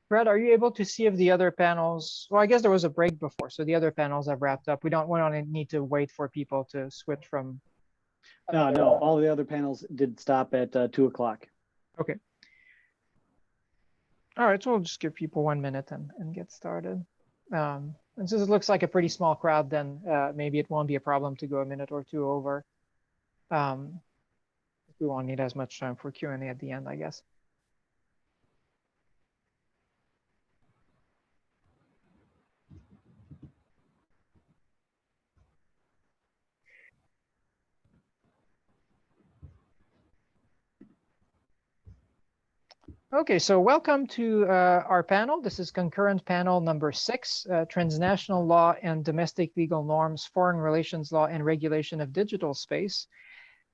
Brett, are you able to see if the other panels, well, I guess there was a break before, so the other panels have wrapped up. We don't need to wait for people to switch from. No, all the other panels did stop at 2 o'clock. Okay. All right, so we'll just give people 1 minute and get started. And since it looks like a pretty small crowd, then maybe it won't be a problem to go a minute or two over. We won't need as much time for Q&A at the end, I guess. Okay, so welcome to our panel. This is concurrent panel number 6, Transnational Law and Domestic Legal Norms, Foreign Relations Law and Regulation of Digital Space.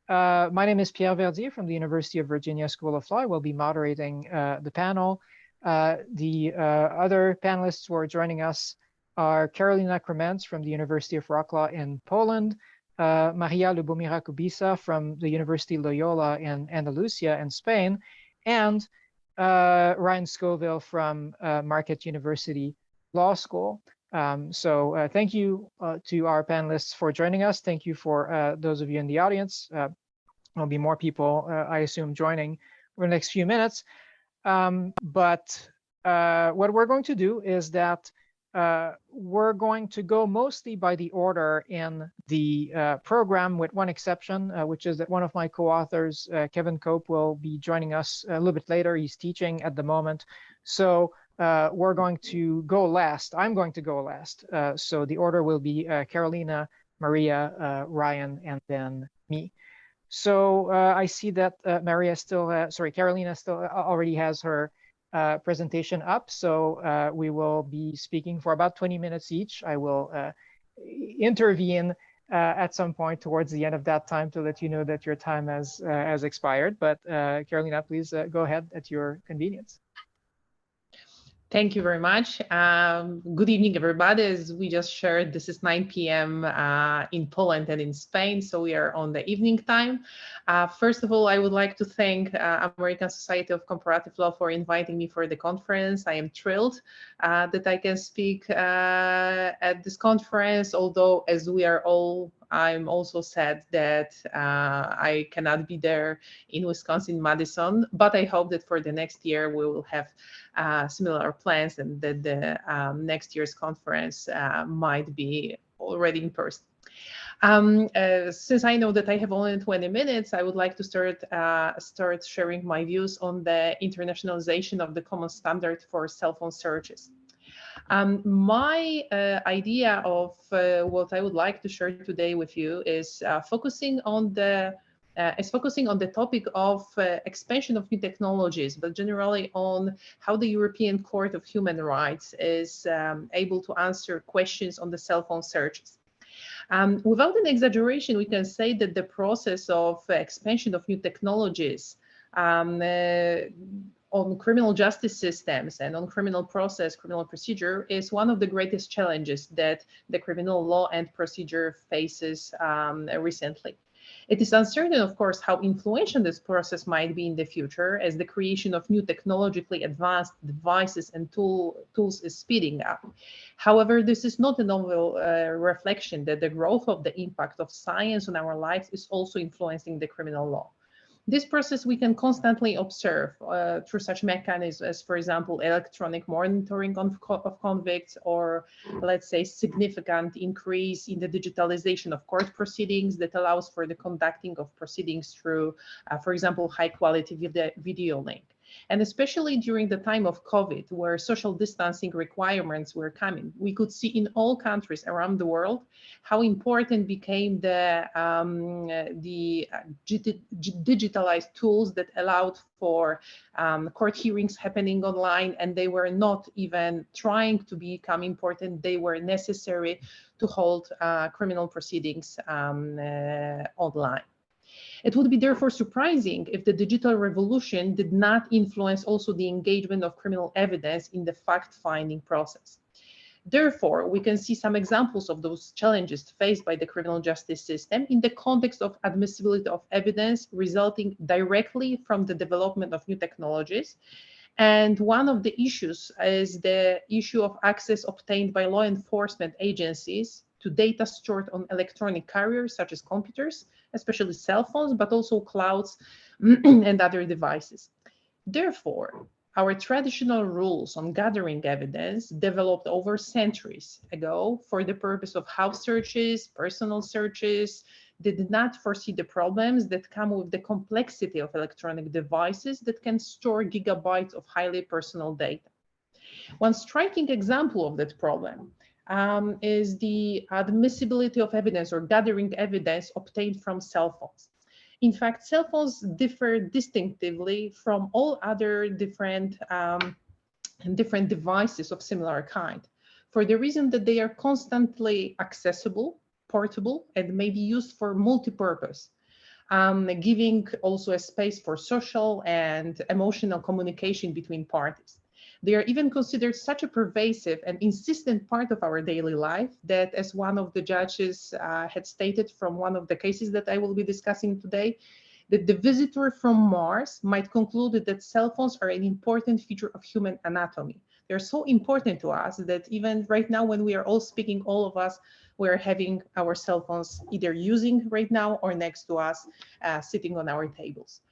My name is Pierre Verdier from the University of Virginia School of Law. I will be moderating the panel. The other panelists who are joining us are Karolina Krementz from the University of Wrocław in Poland, Maria Lubomira-Kubica from the University Loyola in Andalusia in Spain, and Ryan Scoville from Marquette University Law School. So thank you to our panelists for joining us. Thank you for those of you in the audience. There'll be more people, I assume, joining over the next few minutes. But what we're going to do is that we're going to go mostly by the order in the program, with one exception, which is that one of my co-authors, Kevin Cope, will be joining us a little bit later. He's teaching at the moment. So we're going to go last. I'm going to go last. So the order will be Karolina, Maria, Ryan, and then me. So I see that Karolina still already has her presentation up. So we will be speaking for about 20 minutes each. I will intervene at some point towards the end of that time to let you know that your time has expired. But Karolina, please go ahead at your convenience. Thank you very much. Good evening, everybody. As we just shared, this is 9 p.m. In Poland and in Spain, so we are on the evening time. First of all, I would like to thank American Society of Comparative Law for inviting me for the conference. I am thrilled that I can speak at this conference, although as we are all, I'm also sad that I cannot be there in Wisconsin, Madison, but I hope that for the next year we will have similar plans and that the next year's conference might be already in person. Since I know that I have only 20 minutes, I would like to start sharing my views on the internationalization of the common standard for cell phone searches. My idea of what I would like to share today with you is focusing on the topic of expansion of new technologies, but generally on how the European Court of Human Rights is able to answer questions on the cell phone searches. Without an exaggeration, we can say that the process of expansion of new technologies on criminal justice systems and on criminal procedure is one of the greatest challenges that the criminal law and procedure faces recently. It is uncertain, of course, how influential this process might be in the future as the creation of new technologically advanced devices and tools is speeding up. However, this is not a novel reflection that the growth of the impact of science on our lives is also influencing the criminal law. This process we can constantly observe through such mechanisms as, for example, electronic monitoring of convicts, or let's say significant increase in the digitalization of court proceedings that allows for the conducting of proceedings through, for example, high quality video link. And especially during the time of COVID, where social distancing requirements were coming, we could see in all countries around the world how important became the digitalized tools that allowed for court hearings happening online, and they were not even trying to become important. They were necessary to hold criminal proceedings online. It would be therefore surprising if the digital revolution did not influence also the engagement of criminal evidence in the fact-finding process. Therefore, we can see some examples of those challenges faced by the criminal justice system in the context of admissibility of evidence resulting directly from the development of new technologies, And one of the issues is the issue of access obtained by law enforcement agencies to data stored on electronic carriers such as computers, especially cell phones, but also clouds and other devices. Therefore, our traditional rules on gathering evidence developed over centuries ago for the purpose of house searches, personal searches, did not foresee the problems that come with the complexity of electronic devices that can store gigabytes of highly personal data. One striking example of that problem is the admissibility of evidence or gathering evidence obtained from cell phones. In fact, cell phones differ distinctively from all other different devices of similar kind, for the reason that they are constantly accessible, portable, and may be used for multi-purpose, giving also a space for social and emotional communication between parties. They are even considered such a pervasive and insistent part of our daily life that, as one of the judges had stated from one of the cases that I will be discussing today, that the visitor from Mars might conclude that cell phones are an important feature of human anatomy. They're so important to us that even right now, when we are all speaking, all of us, we're having our cell phones either using right now or next to us, sitting on our tables.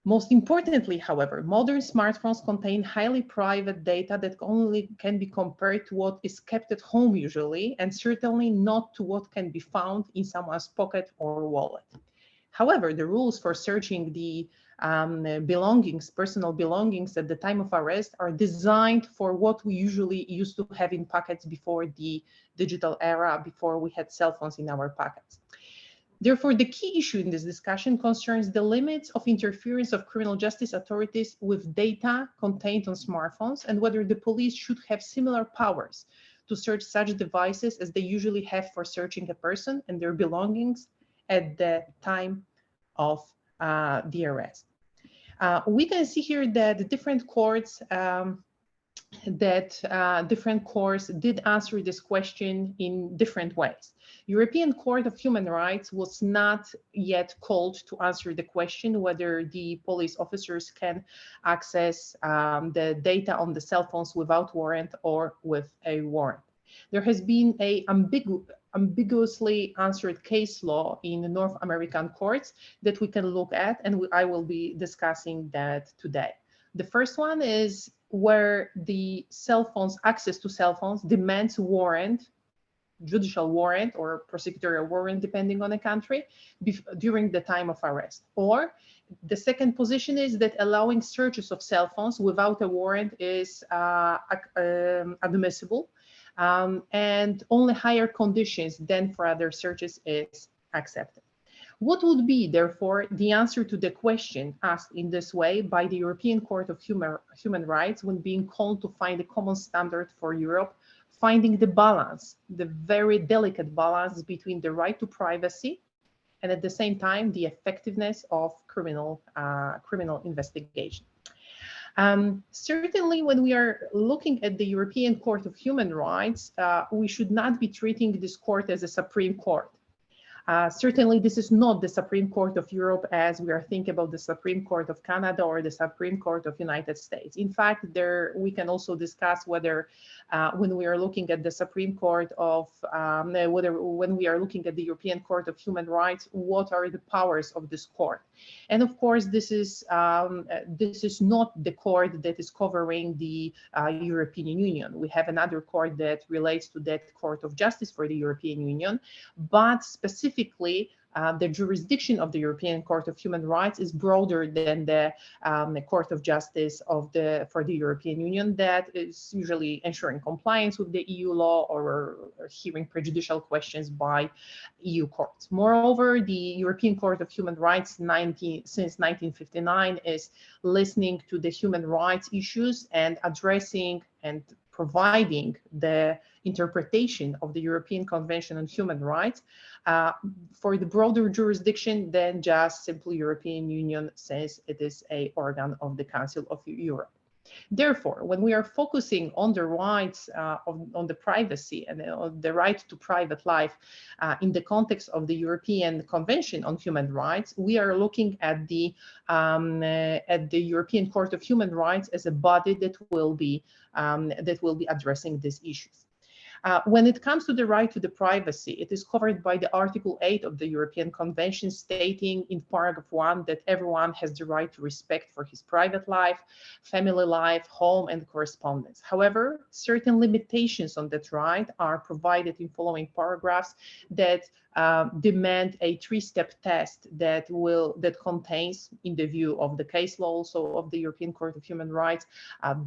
Most importantly, however, modern smartphones contain highly private data that only can be compared to what is kept at home usually, and certainly not to what can be found in someone's pocket or wallet. However, the rules for searching the personal belongings at the time of arrest are designed for what we usually used to have in pockets before the digital era, before we had cell phones in our pockets. Therefore, the key issue in this discussion concerns the limits of interference of criminal justice authorities with data contained on smartphones and whether the police should have similar powers to search such devices as they usually have for searching a person and their belongings at the time of the arrest. We can see here that different courts did answer this question in different ways. European Court of Human Rights was not yet called to answer the question whether the police officers can access the data on the cell phones without warrant or with a warrant. There has been a ambiguously answered case law in the North American courts that we can look at, and I will be discussing that today. The first one is where the access to cell phones demands warrant, judicial warrant or prosecutorial warrant, depending on the country, during the time of arrest. Or the second position is that allowing searches of cell phones without a warrant is admissible, and only higher conditions than for other searches is accepted. What would be, therefore, the answer to the question asked in this way by the European Court of Human Rights when being called to find a common standard for Europe, finding the balance, the very delicate balance between the right to privacy and at the same time the effectiveness of criminal investigation? Certainly, when we are looking at the European Court of Human Rights, we should not be treating this court as a Supreme Court. Certainly, this is not the Supreme Court of Europe as we are thinking about the Supreme Court of Canada or the Supreme Court of United States. In fact, we can also discuss whether when we are looking at the Supreme Court of, when we are looking at the European Court of Human Rights, what are the powers of this court? And of course, this is not the court that is covering the European Union. We have another court that relates to that Court of Justice for the European Union, but specifically the jurisdiction of the European Court of Human Rights is broader than the Court of Justice for the European Union, that is usually ensuring compliance with the EU law or hearing prejudicial questions by EU courts. Moreover, the European Court of Human Rights since 1959 is listening to the human rights issues and addressing and providing the interpretation of the European Convention on Human Rights for the broader jurisdiction than just simply European Union, since it is an organ of the Council of Europe. Therefore, when we are focusing on the rights on the privacy and on the right to private life in the context of the European Convention on Human Rights, we are looking at the European Court of Human Rights as a body that will be addressing these issues. When it comes to the right to the privacy, it is covered by the Article 8 of the European Convention, stating in paragraph 1 that everyone has the right to respect for his private life, family life, home, and correspondence. However, certain limitations on that right are provided in following paragraphs that demand a three-step test that contains, in the view of the case law also of the European Court of Human Rights,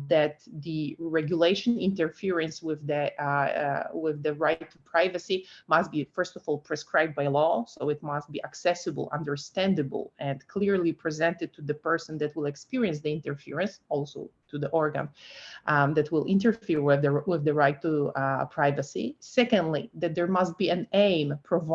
that the regulation interference with the right to privacy must be, first of all, prescribed by law. So it must be accessible, understandable, and clearly presented to the person that will experience the interference, also to the organ that will interfere with the right to privacy. Secondly, that there must be an aim provided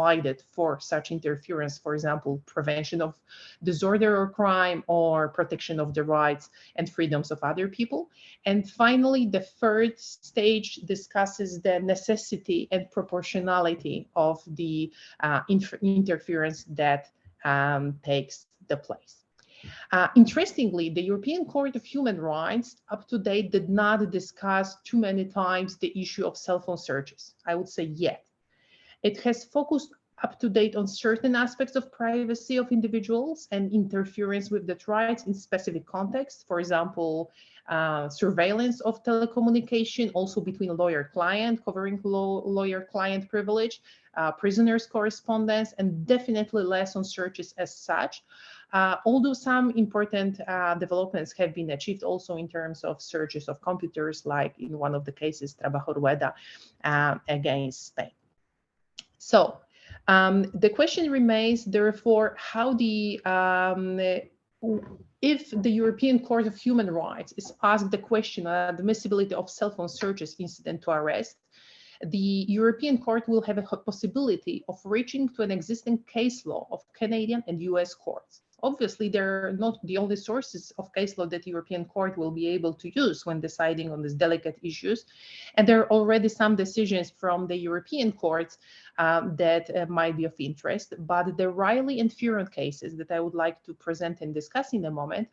for such interference, for example, prevention of disorder or crime, or protection of the rights and freedoms of other people. And finally, the third stage discusses the necessity and proportionality of the interference that takes the place. Interestingly, the European Court of Human Rights up to date did not discuss too many times the issue of cell phone searches, I would say yet. It has focused up to date on certain aspects of privacy of individuals and interference with that rights in specific contexts. For example, surveillance of telecommunication, also between lawyer-client, covering lawyer-client privilege, prisoners' correspondence, and definitely less on searches as such. Although some important developments have been achieved also in terms of searches of computers, like in one of the cases, Trabajo Rueda against Spain. So the question remains, therefore, how if the European Court of Human Rights is asked the question on the admissibility of cell phone searches incident to arrest, the European Court will have a possibility of reaching to an existing case law of Canadian and US courts. Obviously, they're not the only sources of case law that the European Court will be able to use when deciding on these delicate issues. And there are already some decisions from the European courts that might be of interest. But the Riley and Furon cases that I would like to present and discuss in a moment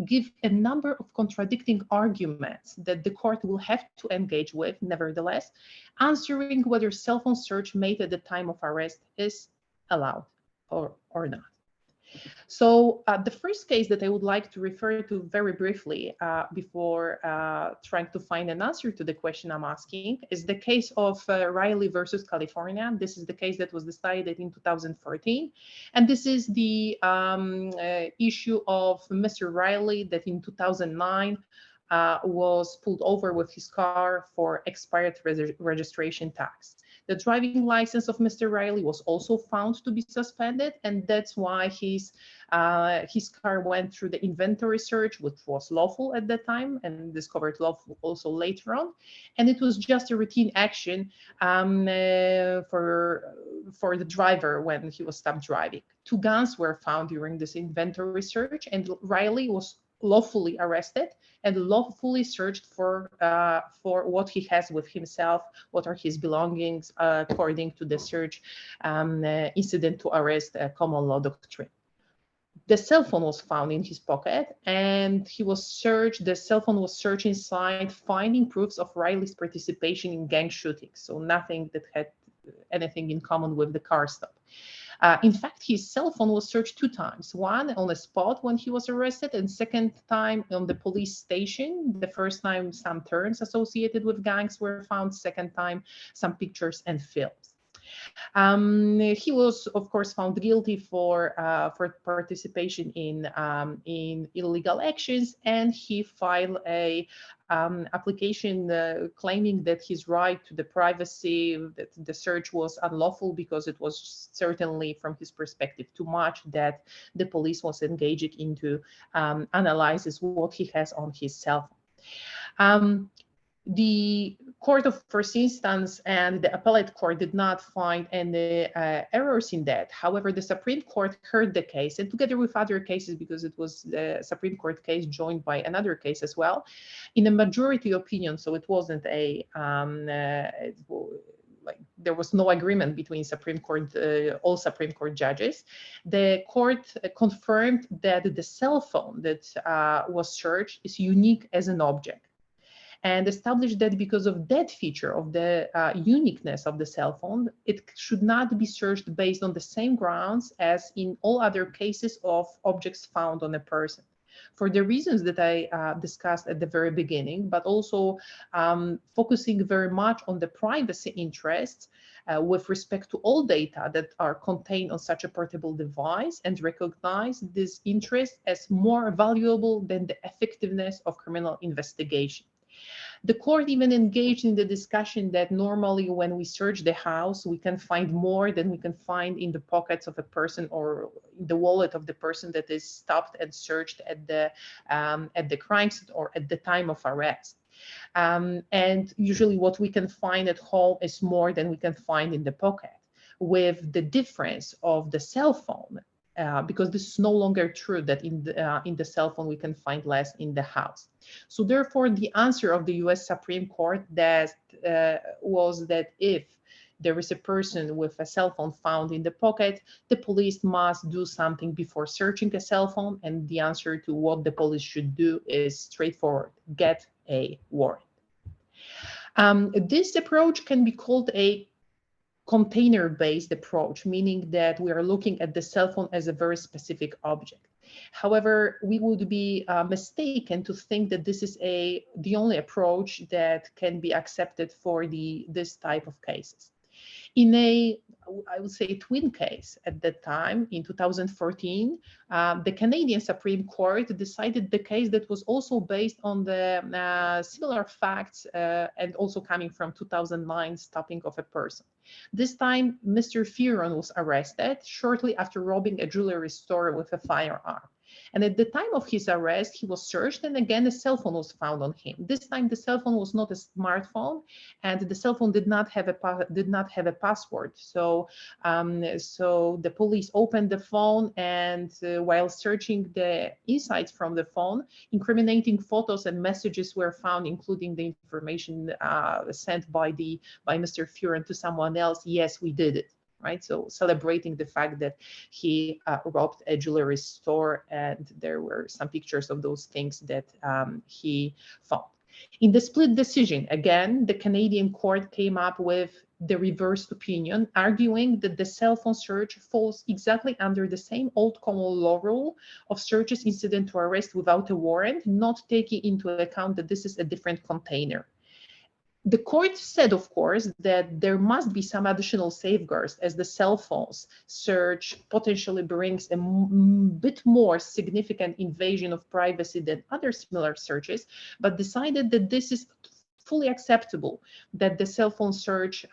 give a number of contradicting arguments that the court will have to engage with, nevertheless, answering whether cell phone search made at the time of arrest is allowed or not. So the first case that I would like to refer to very briefly before trying to find an answer to the question I'm asking is the case of Riley versus California. This is the case that was decided in 2014. And this is the issue of Mr. Riley that in 2009 was pulled over with his car for expired registration tax. The driving license of Mr. Riley was also found to be suspended, and that's why his car went through the inventory search, which was lawful at that time and discovered lawful also later on. And it was just a routine action for the driver when he was stopped driving. 2 guns were found during this inventory search, and Riley was lawfully arrested and lawfully searched for what he has with himself, what are his belongings, according to the search incident to arrest common law doctrine. The cell phone was found in his pocket, and he was searched. The cell phone was searched inside, finding proofs of Riley's participation in gang shootings. So nothing that had anything in common with the car stop. In fact, his cell phone was searched 2 times, one on the spot when he was arrested, and second time on the police station. The first time, some turns associated with gangs were found, second time, some pictures and films. He was, of course, found guilty for participation in illegal actions, and he filed a application claiming that his right to the privacy, that the search was unlawful because it was certainly, from his perspective, too much, that the police was engaging into analyzes what he has on his cell phone. The Court of First Instance and the Appellate Court did not find any errors in that. However, the Supreme Court heard the case, and together with other cases, because it was the Supreme Court case joined by another case as well, in a majority opinion, so it wasn't a like there was no agreement between Supreme Court, all Supreme Court judges. The court confirmed that the cell phone that was searched is unique as an object, and established that because of that feature of the uniqueness of the cell phone, it should not be searched based on the same grounds as in all other cases of objects found on a person. For the reasons that I discussed at the very beginning, but also focusing very much on the privacy interests with respect to all data that are contained on such a portable device, and recognize this interest as more valuable than the effectiveness of criminal investigation. The court even engaged in the discussion that normally when we search the house, we can find more than we can find in the pockets of a person or in the wallet of the person that is stopped and searched at the crime scene or at the time of arrest. And usually what we can find at home is more than we can find in the pocket, with the difference of the cell phone. Because this is no longer true that in the cell phone we can find less in the house. So therefore, the answer of the U.S. Supreme Court that was that if there is a person with a cell phone found in the pocket, the police must do something before searching a cell phone. And the answer to what the police should do is straightforward: get a warrant. This approach can be called a container-based approach, meaning that we are looking at the cell phone as a very specific object. However, we would be mistaken to think that this is the only approach that can be accepted for this type of cases. In I would say, twin case at that time, in 2014, the Canadian Supreme Court decided the case that was also based on the similar facts and also coming from 2009 stopping of a person. This time, Mr. Furon was arrested shortly after robbing a jewelry store with a firearm. And at the time of his arrest, he was searched, and again, a cell phone was found on him. This time, the cell phone was not a smartphone, and the cell phone did not have a password. So the police opened the phone, and while searching the insides from the phone, incriminating photos and messages were found, including the information sent by Mr. Furon to someone else. Yes, we did it. Right, so celebrating the fact that he robbed a jewelry store, and there were some pictures of those things that he found. In the split decision, again, the Canadian court came up with the reversed opinion, arguing that the cell phone search falls exactly under the same old common law rule of searches incident to arrest without a warrant, not taking into account that this is a different container. The court said, of course, that there must be some additional safeguards, as the cell phones search potentially brings a bit more significant invasion of privacy than other similar searches, but decided that this is fully acceptable, that the cell phone search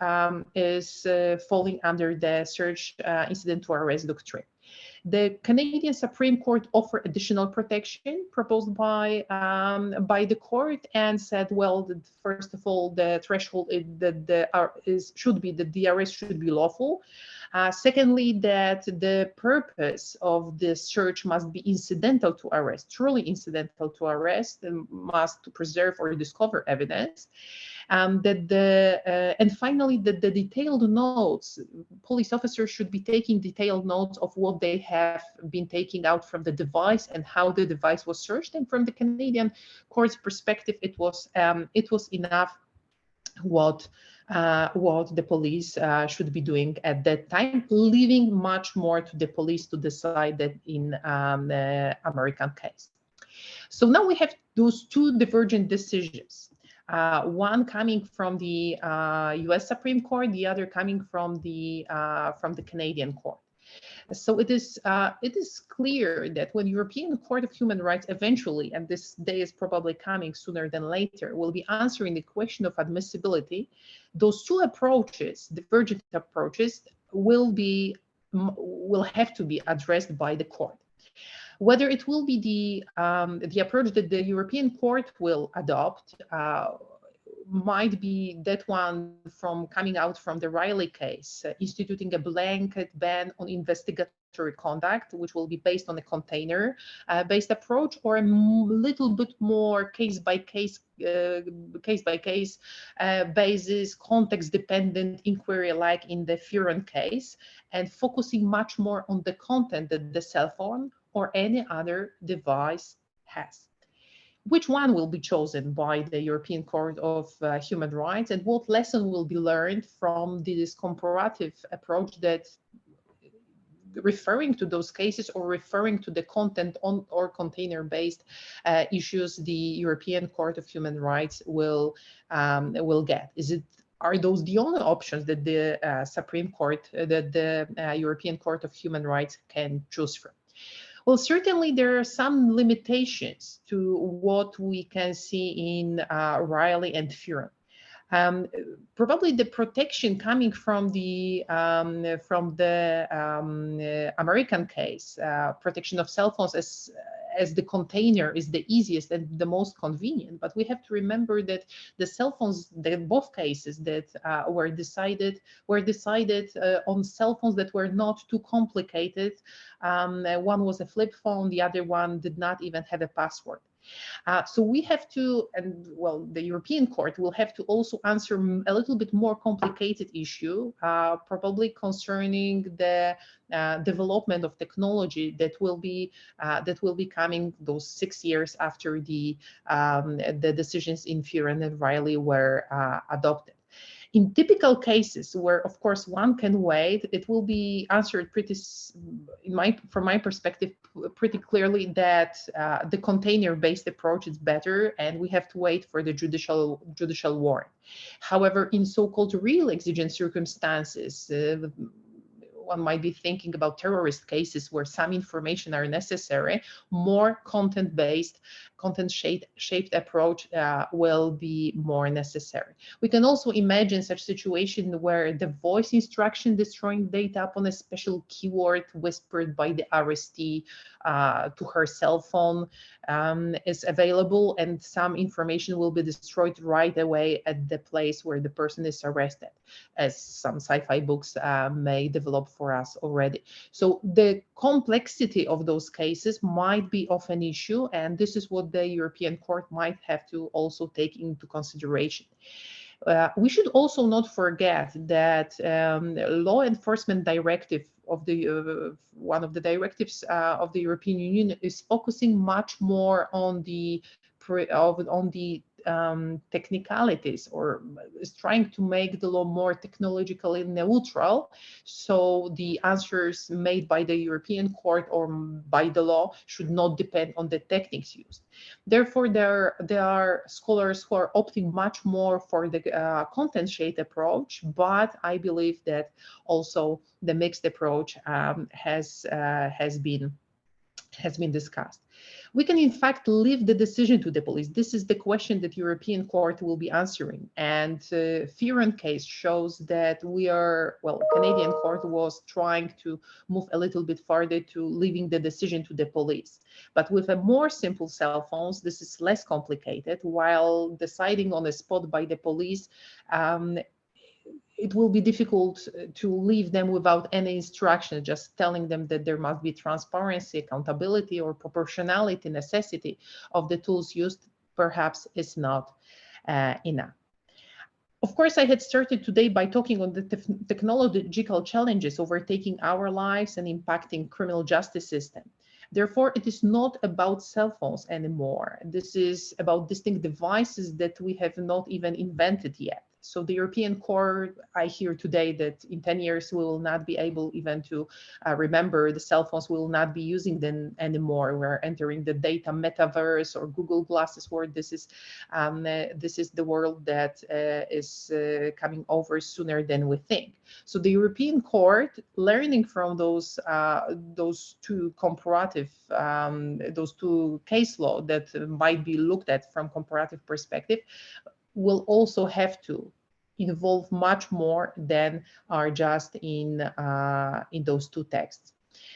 is falling under the search incident to arrest doctrine. The Canadian Supreme Court offered additional protection proposed by the court, and said, well, that first of all, the threshold should be that the arrest should be lawful. Secondly, that the purpose of the search must be incidental to arrest, truly incidental to arrest, and must to preserve or discover evidence. And finally, that the detailed notes, police officers should be taking detailed notes of what they have been taking out from the device and how the device was searched. And from the Canadian court's perspective, it was enough what the police should be doing at that time, leaving much more to the police to decide that in the American case. So now we have those two divergent decisions. One coming from the U.S. Supreme Court, the other coming from the Canadian court. So it is clear that when European Court of Human Rights eventually, and this day is probably coming sooner than later, will be answering the question of admissibility, those two approaches, divergent approaches, will have to be addressed by the court. Whether it will be the approach that the European Court will adopt might be that one from coming out from the Riley case, instituting a blanket ban on investigatory conduct, which will be based on a container-based approach, or a little bit more case-by-case basis, context-dependent inquiry, like in the Furon case, and focusing much more on the content that the cell phone or any other device has. Which one will be chosen by the European Court of Human Rights, and what lesson will be learned from this comparative approach that referring to those cases or referring to the content on or container-based issues the European Court of Human Rights will get? Are those the only options that the Supreme Court, that the European Court of Human Rights can choose from? Well, certainly there are some limitations to what we can see in Riley and Furon. Probably the protection coming from the American case, protection of cell phones as the container is the easiest and the most convenient. But we have to remember that the cell phones, both cases that were decided on cell phones that were not too complicated. One was a flip phone, the other one did not even have a password. So we have to, and well, the European Court will have to also answer a little bit more complicated issue, probably concerning the development of technology that will be coming those 6 years after the decisions in Furon and Riley were adopted. In typical cases where, of course, one can wait, it will be answered from my perspective, pretty clearly that the container-based approach is better, and we have to wait for the judicial warrant. However, in so-called real exigent circumstances, one might be thinking about terrorist cases where some information are necessary, more content-based, content-shaped approach will be more necessary. We can also imagine such situation where the voice instruction destroying data upon a special keyword whispered by the arrestee to her cell phone is available, and some information will be destroyed right away at the place where the person is arrested, as some sci-fi books may develop for us already. So the complexity of those cases might be of an issue, and this is what the European Court might have to also take into consideration. We should also not forget that law enforcement directive of the one of the directives of the European Union is focusing much more on the technicalities, or is trying to make the law more technologically neutral. So the answers made by the European Court or by the law should not depend on the techniques used. Therefore, there are scholars who are opting much more for the content-shaped approach, but I believe that also the mixed approach has been discussed. We can in fact leave the decision to the police. This is the question that European Court will be answering. And Furon case shows that Canadian Court was trying to move a little bit farther to leaving the decision to the police. But with a more simple cell phones, this is less complicated, while deciding on the spot by the police, it will be difficult to leave them without any instruction, just telling them that there must be transparency, accountability, or proportionality, necessity of the tools used, perhaps is not enough. Of course, I had started today by talking on the technological challenges overtaking our lives and impacting criminal justice system. Therefore, it is not about cell phones anymore. This is about distinct devices that we have not even invented yet. So the European Court, I hear today that in 10 years, we will not be able even to remember the cell phones. We will not be using them anymore. We're entering the data metaverse or Google Glasses world. This is the world that is coming over sooner than we think. So the European Court, learning from those two comparative, those two case law that might be looked at from comparative perspective, will also have to involve much more than are just in those two texts.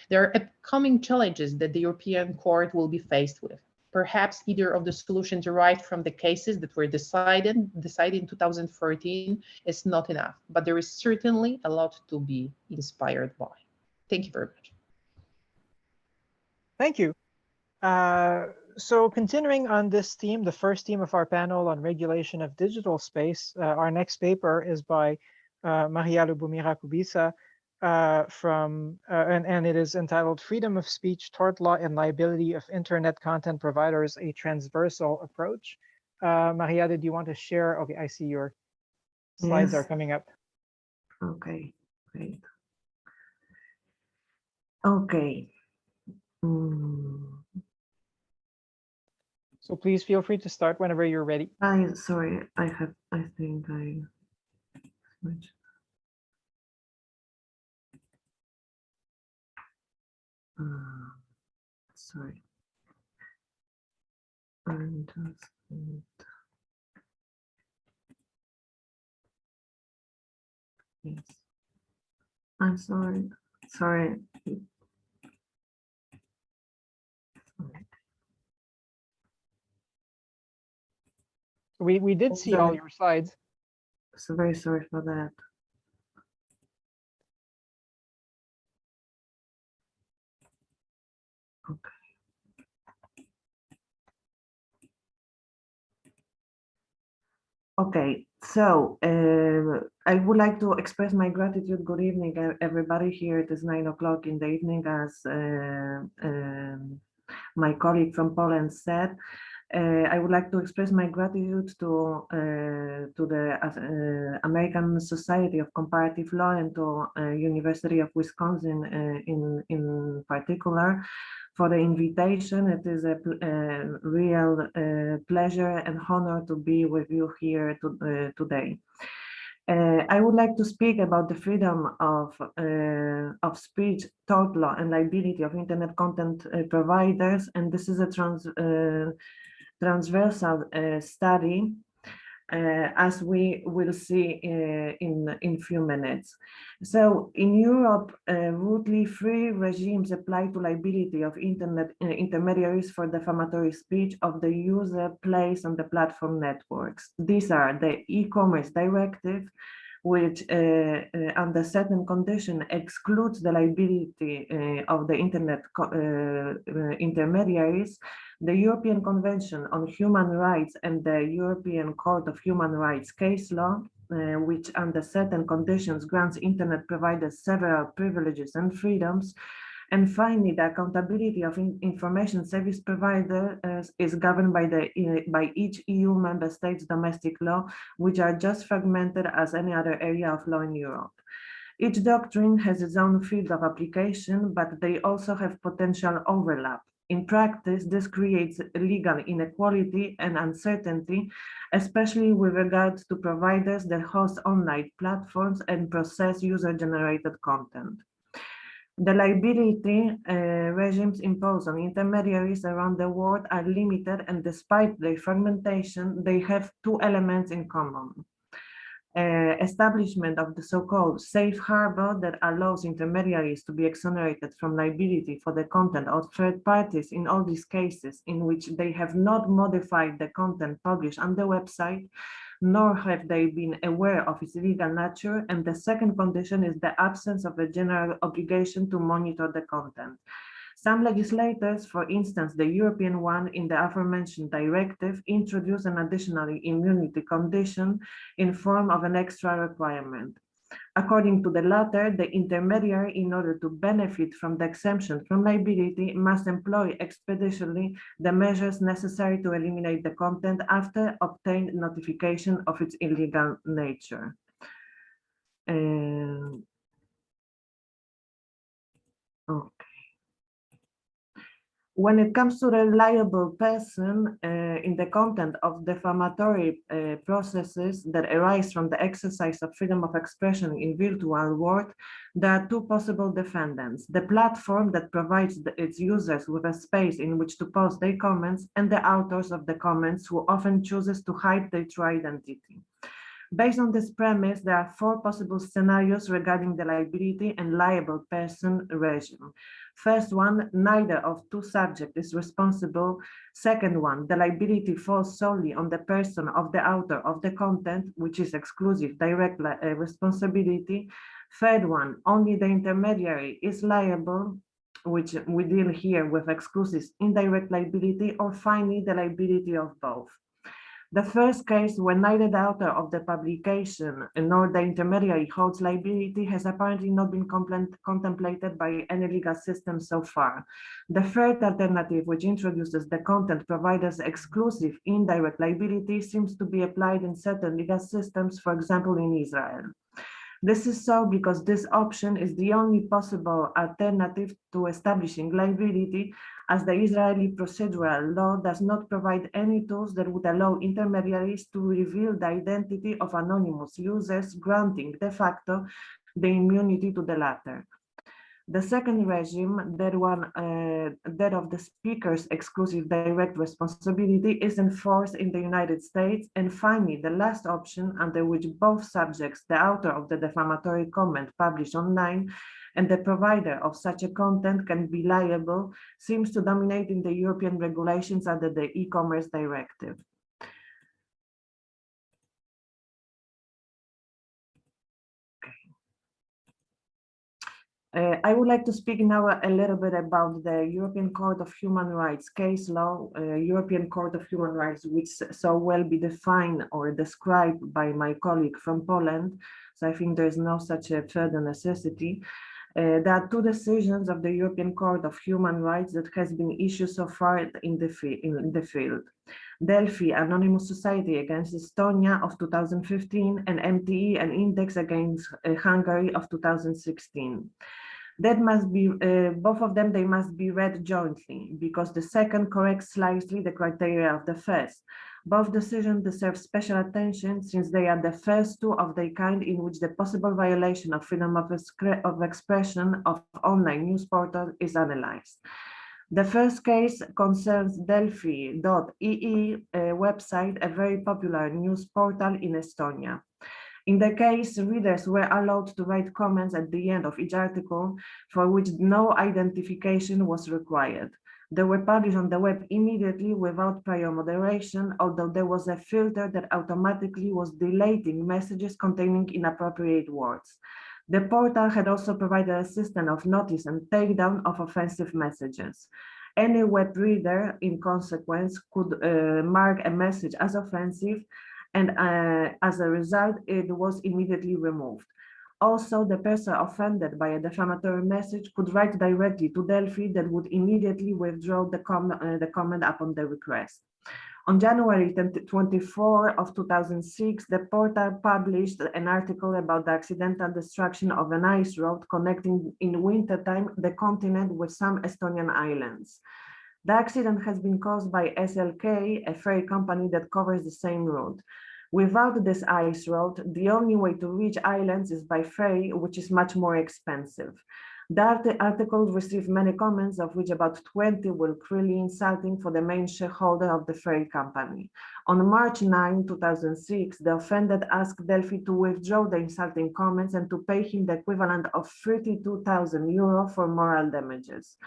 There are upcoming challenges that the European Court will be faced with. perhaps either of the solutions derived from the cases that were decided in 2014 is not enough, but there is certainly a lot to be inspired by. Thank you very much. Thank you. So continuing on this theme, the first theme of our panel on regulation of digital space, our next paper is by Maria Lubomira Kubisa and it is entitled Freedom of Speech, Tort Law and Liability of Internet Content Providers, a Transversal Approach. Maria, did you want to share? Okay, I see your slides are coming up. Okay, great. Okay. So please feel free to start whenever you're ready. Sorry, I think I switched. Sorry. Yes. I'm sorry. Sorry. We did see all your slides. So very sorry for that. Okay. Okay, so I would like to express my gratitude. Good evening, everybody. Here it is 9 o'clock in the evening, as my colleague from Poland said. I would like to express my gratitude to the American Society of Comparative Law and to University of Wisconsin in particular for the invitation. It is a real pleasure and honor to be with you here today. I would like to speak about the freedom of speech, tort law, and liability of internet content providers, and this is a transversal study, as we will see in few minutes. So in Europe, roughly 3 regimes apply to liability of internet intermediaries for defamatory speech of the user placed on the platform networks. These are the e-commerce directive, which under certain condition excludes the liability of the internet intermediaries, the European Convention on Human Rights and the European Court of Human Rights case law, which under certain conditions grants internet providers several privileges and freedoms. And finally, the accountability of information service providers is governed by each EU member state's domestic law, which are just fragmented as any other area of law in Europe. Each doctrine has its own field of application, but they also have potential overlap. In practice, this creates legal inequality and uncertainty, especially with regard to providers that host online platforms and process user-generated content. The liability regimes imposed on intermediaries around the world are limited, and despite their fragmentation, they have 2 elements in common. Establishment of the so-called safe harbor that allows intermediaries to be exonerated from liability for the content of third parties in all these cases in which they have not modified the content published on the website, nor have they been aware of its legal nature. And the second condition is the absence of a general obligation to monitor the content. Some legislators, for instance, the European one in the aforementioned directive, introduce an additional immunity condition in form of an extra requirement. According to the latter, the intermediary, in order to benefit from the exemption from liability, must employ expeditiously the measures necessary to eliminate the content after obtained notification of its illegal nature. Okay. When it comes to the liable person in the content of defamatory processes that arise from the exercise of freedom of expression in virtual world, there are 2 possible defendants: the platform that provides its users with a space in which to post their comments, and the authors of the comments, who often chooses to hide their true identity. Based on this premise, there are 4 possible scenarios regarding the liability and liable person regime. First one, neither of 2 subjects is responsible. Second one, the liability falls solely on the person of the author of the content, which is exclusive direct responsibility. Third one, only the intermediary is liable, which we deal here with exclusive indirect liability, or finally the liability of both. The first case, when neither the author of the publication nor the intermediary holds liability, has apparently not been contemplated by any legal system so far. The third alternative, which introduces the content provider's exclusive indirect liability, seems to be applied in certain legal systems, for example, in Israel. This is so because this option is the only possible alternative to establishing liability, as the Israeli procedural law does not provide any tools that would allow intermediaries to reveal the identity of anonymous users, granting de facto the immunity to the latter. The second regime, that of the speaker's exclusive direct responsibility, is enforced in the United States. And finally, the last option, under which both subjects, the author of the defamatory comment published online and the provider of such a content, can be liable, seems to dominate in the European regulations under the e-commerce directive. I would like to speak now a little bit about the European Court of Human Rights case law, European Court of Human Rights, which so well be defined or described by my colleague from Poland. So I think there's no such a further necessity. There are 2 decisions of the European Court of Human Rights that has been issued so far in the field. Delphi, Anonymous Society against Estonia of 2015, and MTE, an index against Hungary of 2016. That must be, both of them, they must be read jointly, because the second corrects slightly the criteria of the first. Both decisions deserve special attention, since they are the first 2 of their kind in which the possible violation of freedom of expression of online news portal is analyzed. The first case concerns Delphi.ee website, a very popular news portal in Estonia. In the case, readers were allowed to write comments at the end of each article, for which no identification was required. They were published on the web immediately without prior moderation, although there was a filter that automatically was deleting messages containing inappropriate words. The portal had also provided a system of notice and takedown of offensive messages. Any web reader, in consequence, could mark a message as offensive, and as a result, it was immediately removed. Also, the person offended by a defamatory message could write directly to Delphi that would immediately withdraw the comment upon the request. On January 24 of 2006, the portal published an article about the accidental destruction of an ice road connecting in wintertime the continent with some Estonian islands. The accident has been caused by ASCL, a ferry company that covers the same route. Without this ice road, the only way to reach islands is by ferry, which is much more expensive. The article received many comments, of which about 20 were clearly insulting for the main shareholder of the ferry company. On March 9, 2006, the offended asked Delphi to withdraw the insulting comments and to pay him the equivalent of 32,000 euro for moral damages.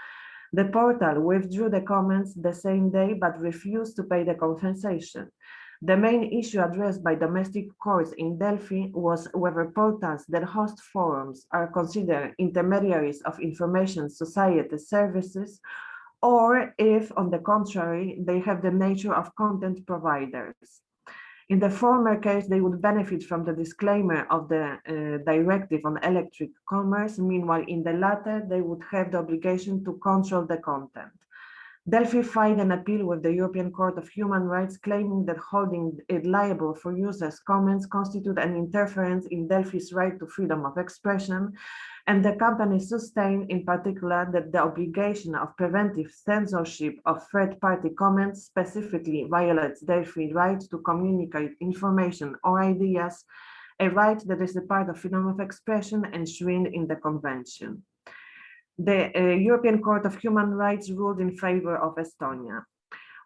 The portal withdrew the comments the same day, but refused to pay the compensation. The main issue addressed by domestic courts in Delphi was whether portals that host forums are considered intermediaries of information society services, or if, on the contrary, they have the nature of content providers. In the former case, they would benefit from the disclaimer of the directive on electronic commerce. Meanwhile, in the latter, they would have the obligation to control the content. Delphi filed an appeal with the European Court of Human Rights, claiming that holding it liable for users' comments constitute an interference in Delphi's right to freedom of expression, and the company sustained in particular that the obligation of preventive censorship of third-party comments specifically violates Delphi's right to communicate information or ideas, a right that is a part of freedom of expression enshrined in the Convention. The European Court of Human Rights ruled in favor of Estonia.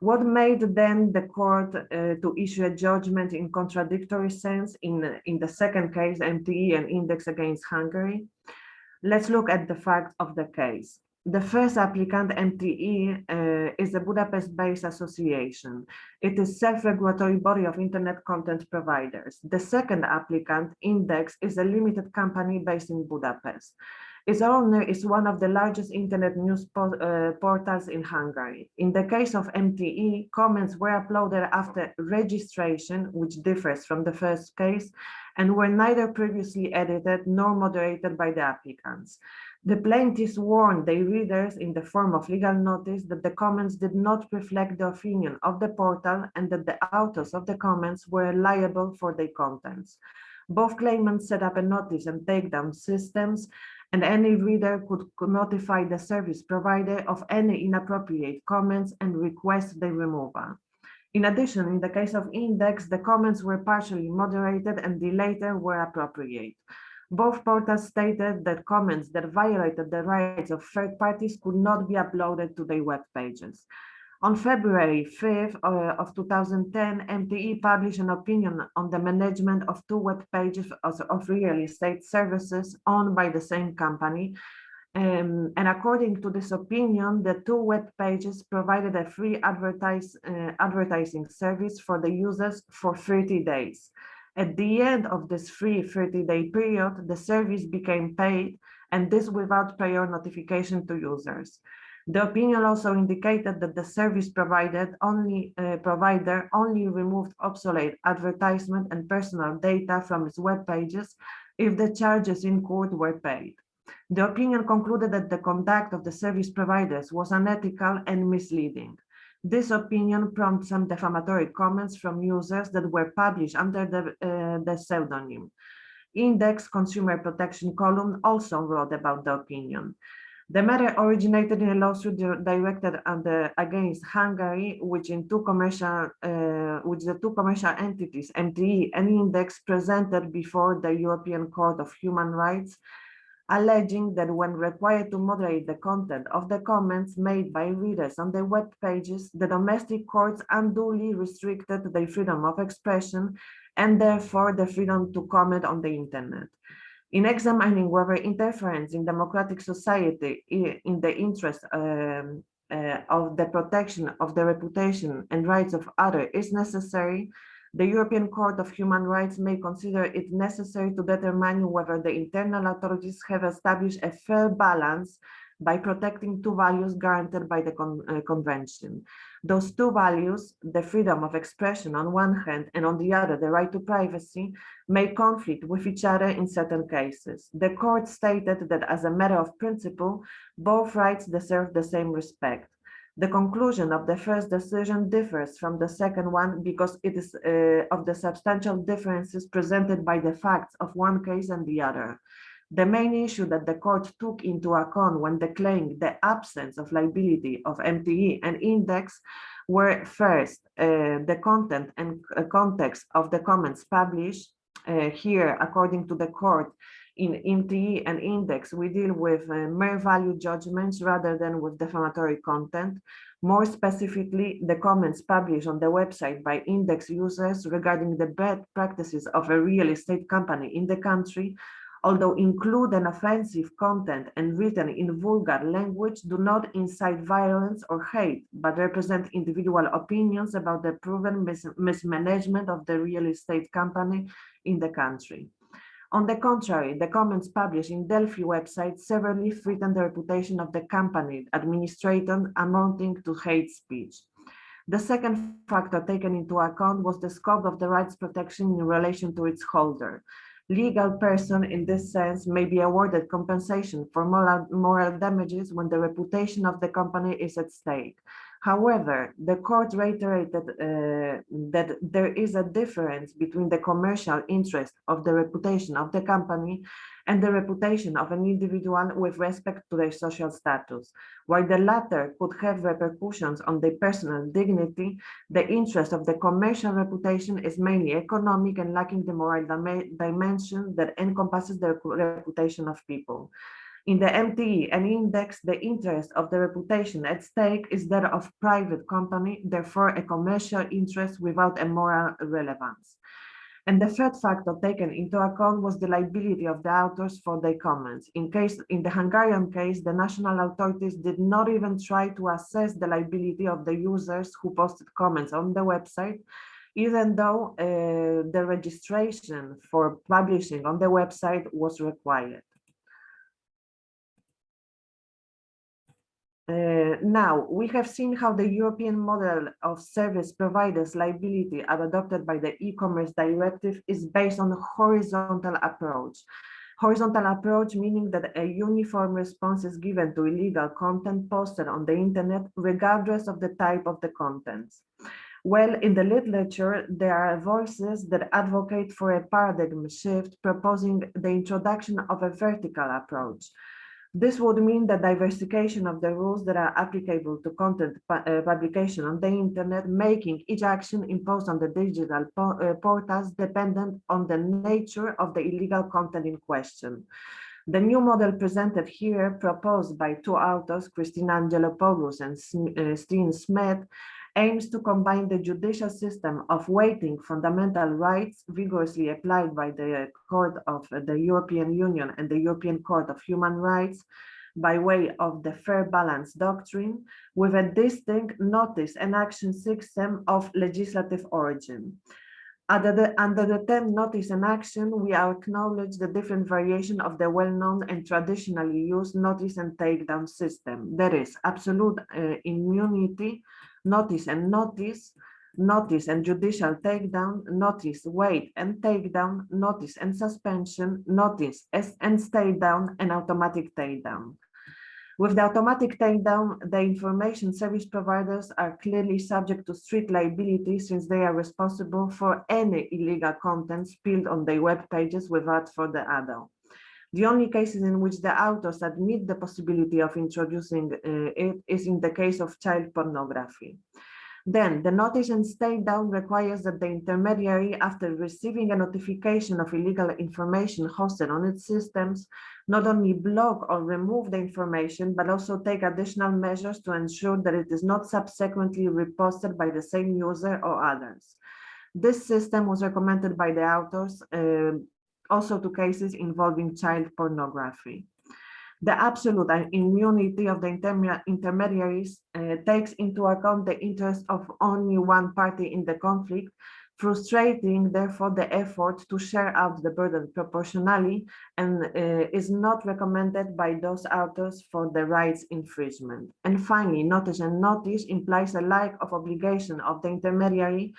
What made then the court to issue a judgment in contradictory sense in the second case, MTE and Index against Hungary? Let's look at the facts of the case. The first applicant, MTE, is a Budapest-based association. It is a self-regulatory body of internet content providers. The second applicant, Index, is a limited company based in Budapest. Its owner is one of the largest internet news portals in Hungary. In the case of MTE, comments were uploaded after registration, which differs from the first case, and were neither previously edited nor moderated by the applicants. The plaintiffs warned their readers in the form of legal notice that the comments did not reflect the opinion of the portal and that the authors of the comments were liable for their contents. Both claimants set up a notice and takedown systems, and any reader could notify the service provider of any inappropriate comments and request their removal. In addition, in the case of Index, the comments were partially moderated and the later were appropriate. Both portals stated that comments that violated the rights of third parties could not be uploaded to their web pages. On February 5th of 2010, MTE published an opinion on the management of two web pages of real estate services owned by the same company. And according to this opinion, the two web pages provided a free advertising service for the users for 30 days. At the end of this free 30-day period, the service became paid, and this without prior notification to users. The opinion also indicated that the service provider only removed obsolete advertisement and personal data from its web pages if the charges incurred were paid. The opinion concluded that the conduct of the service providers was unethical and misleading. This opinion prompted some defamatory comments from users that were published under the pseudonym. Index Consumer Protection column also wrote about the opinion. The matter originated in a lawsuit directed against Hungary, which the two commercial entities, MTE and Index, presented before the European Court of Human Rights, alleging that when required to moderate the content of the comments made by readers on their web pages, the domestic courts unduly restricted their freedom of expression and therefore the freedom to comment on the internet. In examining whether interference in democratic society in the interest of the protection of the reputation and rights of others is necessary, the European Court of Human Rights may consider it necessary to determine whether the internal authorities have established a fair balance by protecting two values guaranteed by the Convention. Those two values, the freedom of expression on one hand and on the other the right to privacy, may conflict with each other in certain cases. The court stated that as a matter of principle, both rights deserve the same respect. The conclusion of the first decision differs from the second one because it is of the substantial differences presented by the facts of one case and the other. The main issue that the court took into account when declaring the absence of liability of MTE and Index were first, the content and context of the comments published. Here, according to the court, in MTE and Index, we deal with mere value judgments rather than with defamatory content. More specifically, the comments published on the website by Index users regarding the bad practices of a real estate company in the country, although include an offensive content and written in vulgar language, do not incite violence or hate, but represent individual opinions about the proven mismanagement of the real estate company in the country. On the contrary, the comments published in Delphi website severely threaten the reputation of the company administration, amounting to hate speech. The second factor taken into account was the scope of the rights protection in relation to its holder. Legal person in this sense may be awarded compensation for moral damages when the reputation of the company is at stake. However, the court reiterated that there is a difference between the commercial interest of the reputation of the company and the reputation of an individual with respect to their social status. While the latter could have repercussions on their personal dignity, the interest of the commercial reputation is mainly economic and lacking the moral dimension that encompasses the reputation of people. In the MTE and index, the interest of the reputation at stake is that of private company, therefore a commercial interest without a moral relevance. And the third factor taken into account was the liability of the authors for their comments. In the Hungarian case, the national authorities did not even try to assess the liability of the users who posted comments on the website, even though the registration for publishing on the website was required. Now, we have seen how the European model of service providers liability adopted by the e-commerce directive is based on a horizontal approach. Horizontal approach meaning that a uniform response is given to illegal content posted on the internet, regardless of the type of the contents. Well, in the literature, there are voices that advocate for a paradigm shift, proposing the introduction of a vertical approach. This would mean the diversification of the rules that are applicable to content publication on the internet, making each action imposed on the digital portals dependent on the nature of the illegal content in question. The new model presented here, proposed by two authors, Christina Angelopoulos and Steen Smith, aims to combine the judicial system of weighting fundamental rights vigorously applied by the Court of the European Union and the European Court of Human Rights by way of the fair balance doctrine with a distinct notice and action system of legislative origin. Under the term notice and action, we acknowledge the different variation of the well-known and traditionally used notice and takedown system. That is absolute immunity, notice and notice, notice and judicial takedown, notice, wait and takedown, notice and suspension, notice and stay down, and automatic takedown. With the automatic takedown, the information service providers are clearly subject to strict liability since they are responsible for any illegal content spilled on their web pages without further ado. The only cases in which the authors admit the possibility of introducing it is in the case of child pornography. Then the notice and stay down requires that the intermediary, after receiving a notification of illegal information hosted on its systems, not only block or remove the information, but also take additional measures to ensure that it is not subsequently reposted by the same user or others. This system was recommended by the authors also to cases involving child pornography. The absolute immunity of the intermediaries takes into account the interest of only one party in the conflict, frustrating therefore the effort to share out the burden proportionally, and is not recommended by those authors for the rights infringement. And finally, notice and notice implies a lack of obligation of the intermediary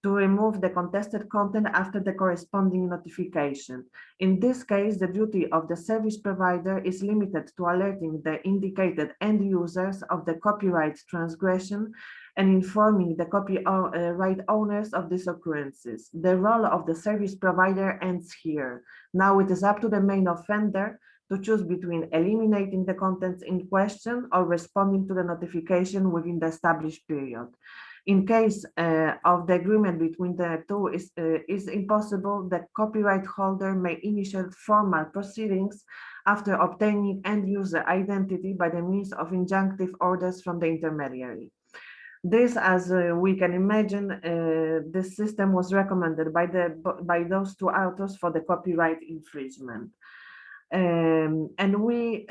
to remove the contested content after the corresponding notification. In this case, the duty of the service provider is limited to alerting the indicated end users of the copyright transgression and informing the copyright owners of these occurrences. The role of the service provider ends here. Now it is up to the main offender to choose between eliminating the contents in question or responding to the notification within the established period. In case of the agreement between the two is impossible, the copyright holder may initiate formal proceedings after obtaining end user identity by the means of injunctive orders from the intermediary. This, as we can imagine, this system was recommended by those two authors for the copyright infringement. And we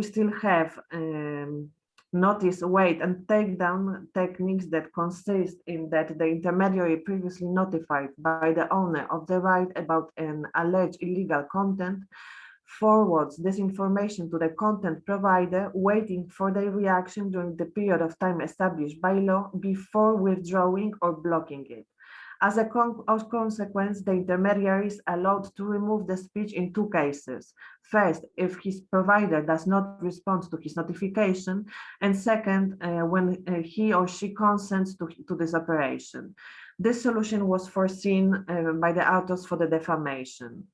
still have notice, wait, and takedown techniques that consist in that the intermediary previously notified by the owner of the right about an alleged illegal content forwards this information to the content provider, waiting for their reaction during the period of time established by law before withdrawing or blocking it. As a consequence, the intermediary is allowed to remove the speech in two cases. First, if his provider does not respond to his notification, and second, when he or she consents to this operation. This solution was foreseen by the authors for the defamation.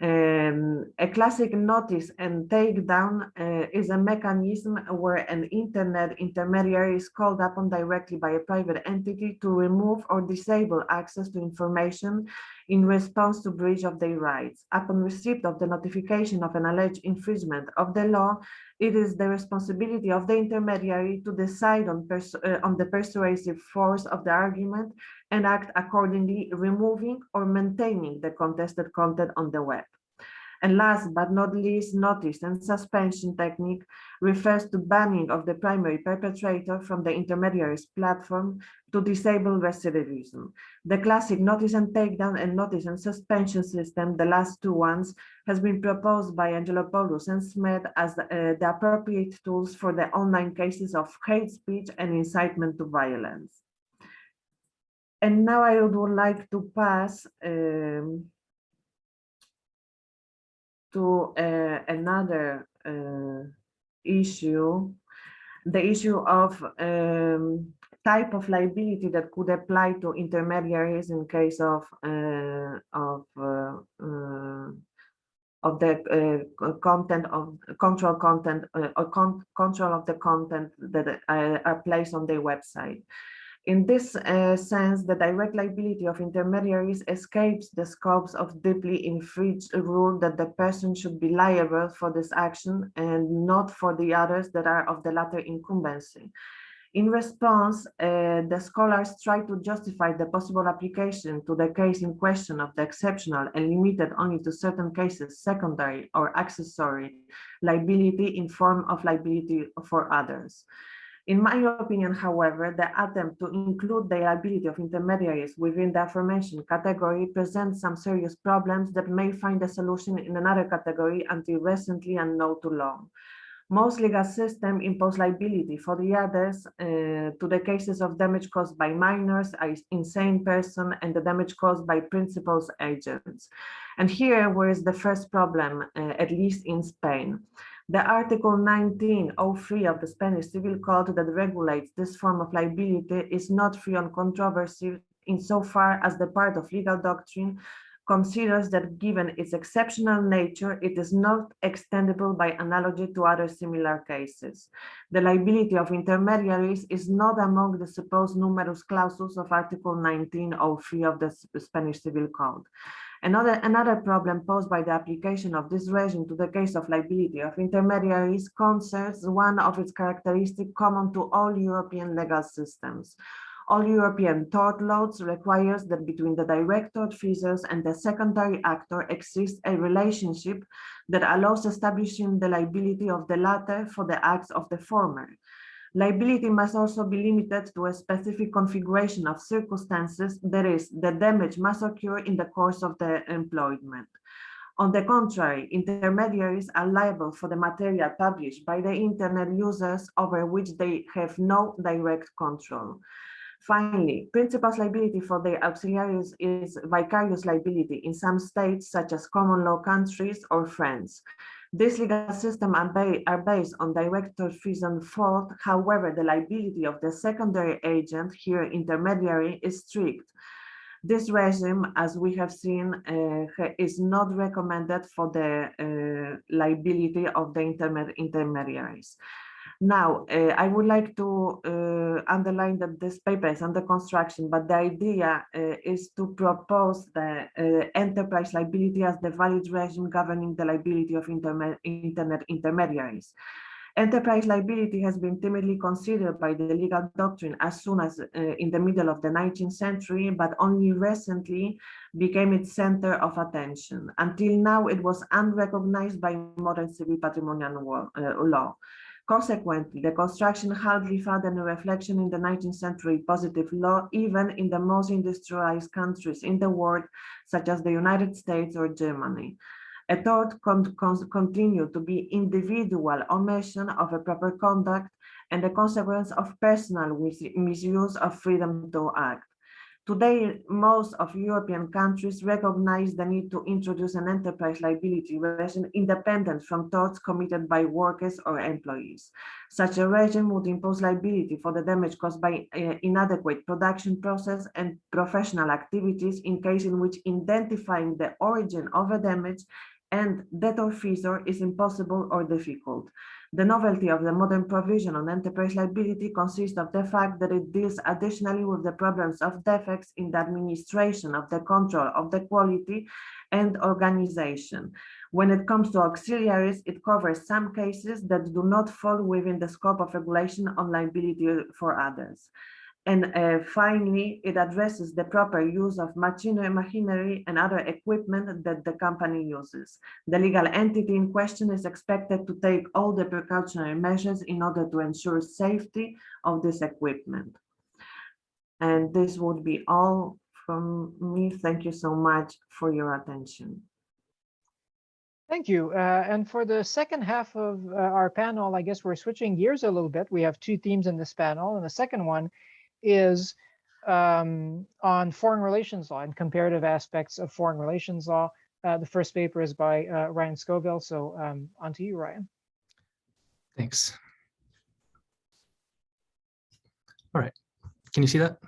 A classic notice and takedown is a mechanism where an internet intermediary is called upon directly by a private entity to remove or disable access to information in response to breach of their rights. Upon receipt of the notification of an alleged infringement of the law, it is the responsibility of the intermediary to decide on the persuasive force of the argument and act accordingly, removing or maintaining the contested content on the web. And last but not least, notice and suspension technique refers to banning of the primary perpetrator from the intermediary's platform to disable recidivism. The classic notice and takedown and notice and suspension system, the last two ones, has been proposed by Angelopoulos and Smith as the appropriate tools for the online cases of hate speech and incitement to violence. And now I would like to pass to another issue, the issue of type of liability that could apply to intermediaries in case of the content of control of the content that are placed on their website. In this sense, the direct liability of intermediaries escapes the scopes of deeply infringed rule that the person should be liable for this action and not for the others that are of the latter incumbency. In response, the scholars try to justify the possible application to the case in question of the exceptional and limited only to certain cases secondary or accessory liability in form of liability for others. In my opinion, however, the attempt to include the liability of intermediaries within the aforementioned category presents some serious problems that may find a solution in another category until recently unknown to law. Most legal systems impose liability for the others to the cases of damage caused by minors, insane person, and the damage caused by principals agents. And here was the first problem, at least in Spain. The Article 1903 of the Spanish Civil Code that regulates this form of liability is not free on controversy insofar as the part of legal doctrine considers that given its exceptional nature, it is not extendable by analogy to other similar cases. The liability of intermediaries is not among the supposed numerous clauses of Article 1903 of the Spanish Civil Code. Another problem posed by the application of this regime to the case of liability of intermediaries concerns one of its characteristics common to all European legal systems. All European tort laws requires that between the direct tortfeasors and the secondary actor exists a relationship that allows establishing the liability of the latter for the acts of the former. Liability must also be limited to a specific configuration of circumstances, that is, the damage must occur in the course of the employment. On the contrary, intermediaries are liable for the material published by the internet users over which they have no direct control. Finally, principals' liability for their auxiliaries is vicarious liability in some states, such as common law countries or France. This legal system are based on direct tortfeasor fault. However, the liability of the secondary agent, here intermediary, is strict. This regime, as we have seen, is not recommended for the liability of the intermediaries. Now, I would like to underline that this paper is under construction, but the idea is to propose the enterprise liability as the valid regime governing the liability of internet intermediaries. Enterprise liability has been timidly considered by the legal doctrine as soon as in the middle of the 19th century, but only recently became its center of attention. Until now, it was unrecognized by modern civil patrimonial law. Consequently, the construction hardly found any reflection in the 19th century positive law, even in the most industrialized countries in the world, such as the United States or Germany. A tort continued to be individual omission of a proper conduct and the consequence of personal misuse of freedom to act. Today, most of European countries recognize the need to introduce an enterprise liability regime independent from torts committed by workers or employees. Such a regime would impose liability for the damage caused by inadequate production process and professional activities in case in which identifying the origin of a damage and the tortfeasor is impossible or difficult. The novelty of the modern provision on enterprise liability consists of the fact that it deals additionally with the problems of defects in the administration of the control of the quality and organization. When it comes to auxiliaries, it covers some cases that do not fall within the scope of regulation on liability for others. And finally, it addresses the proper use of machinery and other equipment that the company uses. The legal entity in question is expected to take all the precautionary measures in order to ensure safety of this equipment. And this would be all from me. Thank you so much for your attention. Thank you. And for the second half of our panel, I guess we're switching gears a little bit. We have two themes in this panel, and the second one is on foreign relations law and comparative aspects of foreign relations law. The first paper is by Ryan Scoville. So on to you, Ryan. Thanks. All right. Can you see that?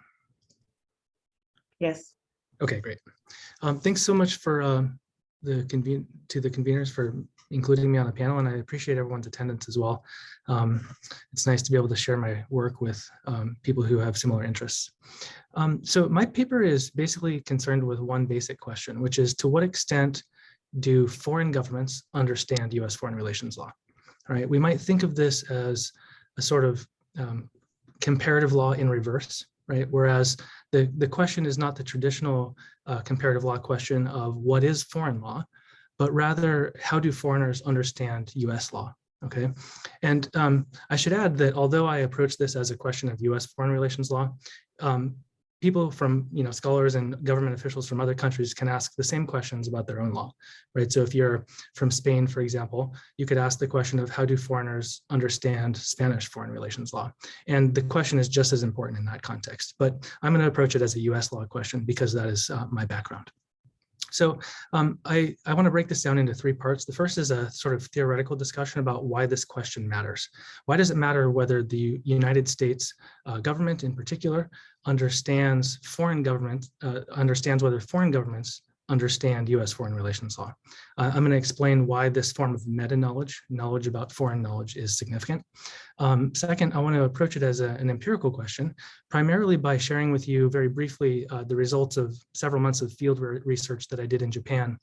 Yes. Okay, great. Thanks so much for the conveners for including me on the panel, and I appreciate everyone's attendance as well. It's nice to be able to share my work with people who have similar interests. So my paper is basically concerned with one basic question, which is to what extent do foreign governments understand US foreign relations law? All right, we might think of this as a sort of comparative law in reverse, right? Whereas the question is not the traditional comparative law question of what is foreign law, but rather how do foreigners understand US law, okay? And I should add that although I approach this as a question of US foreign relations law, people from, scholars and government officials from other countries can ask the same questions about their own law, right? So if you're from Spain, for example, you could ask the question of how do foreigners understand Spanish foreign relations law? And the question is just as important in that context, but I'm going to approach it as a US law question because that is my background. So I want to break this down into three parts. The first is a sort of theoretical discussion about why this question matters. Why does it matter whether the United States government in particular understands whether foreign governments understand US foreign relations law? I'm going to explain why this form of meta-knowledge, knowledge about foreign knowledge, is significant. Second, I want to approach it as an empirical question, primarily by sharing with you very briefly the results of several months of field research that I did in Japan,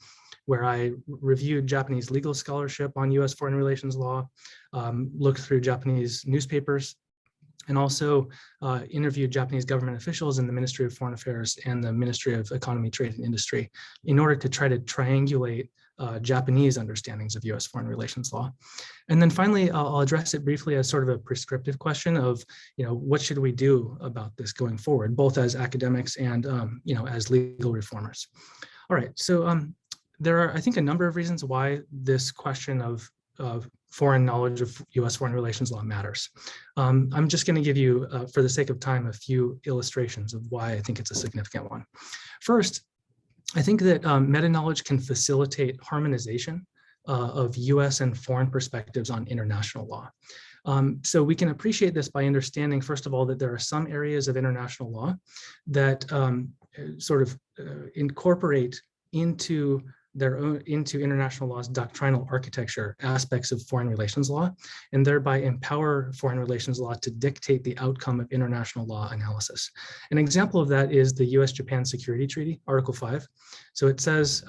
where I reviewed Japanese legal scholarship on US foreign relations law, looked through Japanese newspapers, and also interviewed Japanese government officials in the Ministry of Foreign Affairs and the Ministry of Economy, Trade, and Industry in order to try to triangulate Japanese understandings of US foreign relations law. And then finally, I'll address it briefly as sort of a prescriptive question of, what should we do about this going forward, both as academics and, as legal reformers. All right, so there are, I think, a number of reasons why this question of foreign knowledge of US foreign relations law matters. I'm just going to give you, for the sake of time, a few illustrations of why I think it's a significant one. First, I think that meta-knowledge can facilitate harmonization of US and foreign perspectives on international law. So we can appreciate this by understanding, first of all, that there are some areas of international law that sort of incorporate into international law's doctrinal architecture aspects of foreign relations law, and thereby empower foreign relations law to dictate the outcome of international law analysis. An example of that is the US-Japan Security Treaty, Article 5. So it says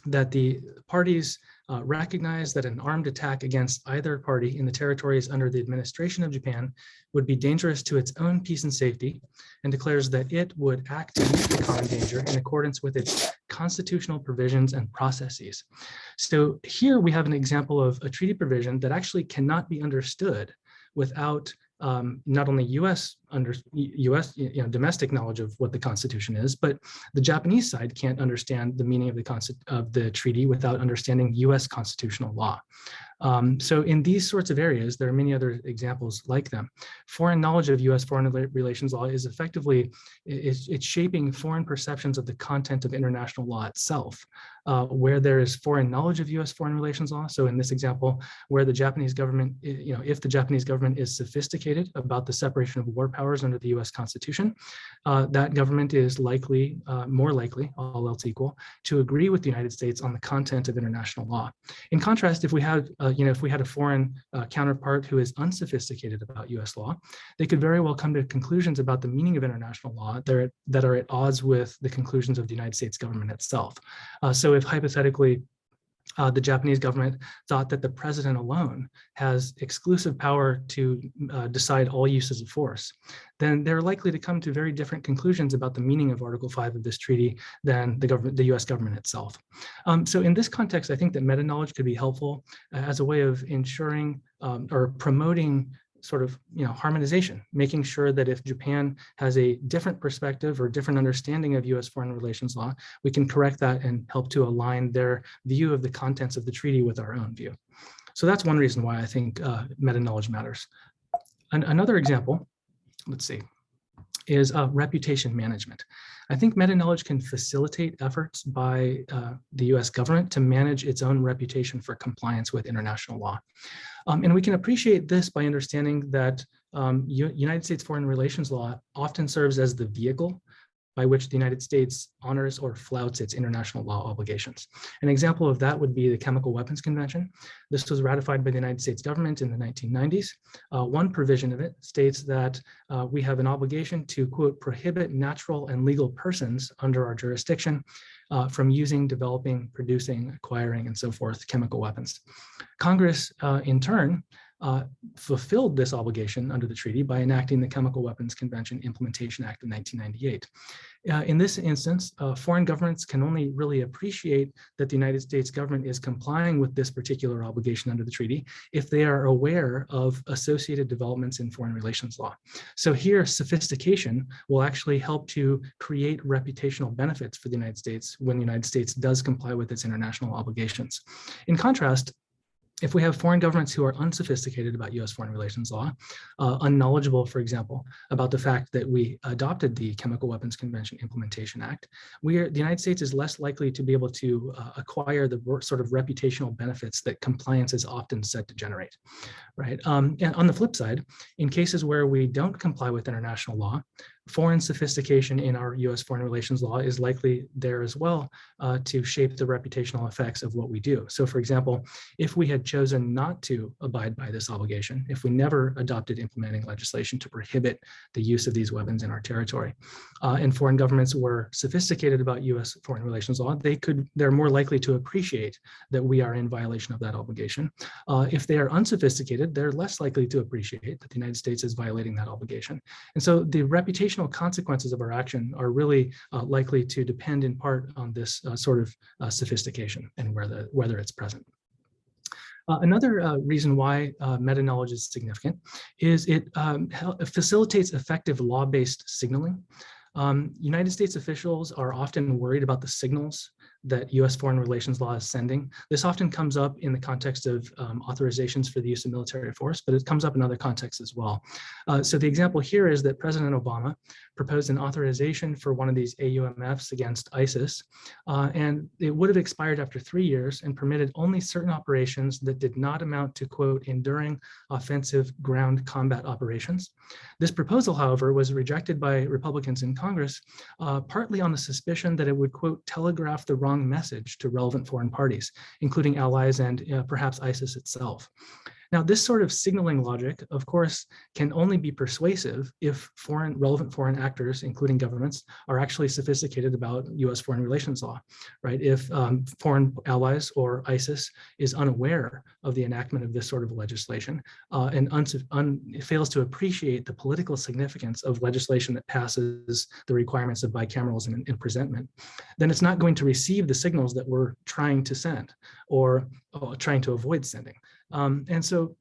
that the parties recognize that an armed attack against either party in the territories under the administration of Japan would be dangerous to its own peace and safety, and declares that it would act to meet the common danger in accordance with its constitutional provisions and processes. So here we have an example of a treaty provision that actually cannot be understood without not only US domestic knowledge of what the Constitution is, but the Japanese side can't understand the meaning of the treaty without understanding US constitutional law. So in these sorts of areas, there are many other examples like them. Foreign knowledge of US foreign relations law is effectively, it's shaping foreign perceptions of the content of international law itself. Where there is foreign knowledge of US foreign relations law, so in this example, where the Japanese government, if the Japanese government is sophisticated about the separation of war powers powers under the US Constitution, that government is likely, more likely, all else equal, to agree with the United States on the content of international law. In contrast, if we had, if we had a foreign counterpart who is unsophisticated about US law, they could very well come to conclusions about the meaning of international law that are at odds with the conclusions of the United States government itself. So if hypothetically, the Japanese government thought that the president alone has exclusive power to decide all uses of force, then they're likely to come to very different conclusions about the meaning of Article 5 of this treaty than the US government itself. So in this context, I think that meta-knowledge could be helpful as a way of ensuring or promoting sort of harmonization, making sure that if Japan has a different perspective or different understanding of US foreign relations law, we can correct that and help to align their view of the contents of the treaty with our own view. So that's one reason why I think meta-knowledge matters. Another example, let's see, is reputation management. I think meta-knowledge can facilitate efforts by the US government to manage its own reputation for compliance with international law. And we can appreciate this by understanding that United States foreign relations law often serves as the vehicle by which the United States honors or flouts its international law obligations. An example of that would be the Chemical Weapons Convention. This was ratified by the United States government in the 1990s. One provision of it states that we have an obligation to, quote, prohibit natural and legal persons under our jurisdiction from using, developing, producing, acquiring, and so forth, chemical weapons. Congress, in turn, fulfilled this obligation under the treaty by enacting the Chemical Weapons Convention Implementation Act of 1998. In this instance, foreign governments can only really appreciate that the United States government is complying with this particular obligation under the treaty if they are aware of associated developments in foreign relations law. So here, sophistication will actually help to create reputational benefits for the United States when the United States does comply with its international obligations. In contrast, if we have foreign governments who are unsophisticated about US foreign relations law, unknowledgeable, for example, about the fact that we adopted the Chemical Weapons Convention Implementation Act, the United States is less likely to be able to acquire the sort of reputational benefits that compliance is often said to generate, right? And on the flip side, in cases where we don't comply with international law, foreign sophistication in our US foreign relations law is likely there as well to shape the reputational effects of what we do. So for example, if we had chosen not to abide by this obligation, if we never adopted implementing legislation to prohibit the use of these weapons in our territory, and foreign governments were sophisticated about US foreign relations law, they're more likely to appreciate that we are in violation of that obligation. If they are unsophisticated, they're less likely to appreciate that the United States is violating that obligation. And so the reputational consequences of our action are really likely to depend in part on this sort of sophistication and whether it's present. Another reason why meta-knowledge is significant is it facilitates effective law-based signaling. United States officials are often worried about the signals that US foreign relations law is sending. This often comes up in the context of authorizations for the use of military force, but it comes up in other contexts as well. So the example here is that President Obama proposed an authorization for one of these AUMFs against ISIS, and it would have expired after 3 years and permitted only certain operations that did not amount to, quote, enduring offensive ground combat operations. This proposal, however, was rejected by Republicans in Congress, partly on the suspicion that it would, quote, telegraph the wrong message to relevant foreign parties, including allies and perhaps ISIS itself. Now, this sort of signaling logic, of course, can only be persuasive if relevant foreign actors, including governments, are actually sophisticated about US foreign relations law, right? If foreign allies or ISIS is unaware of the enactment of this sort of legislation and fails to appreciate the political significance of legislation that passes the requirements of bicameralism and presentment, then it's not going to receive the signals that we're trying to send or trying to avoid sending. And so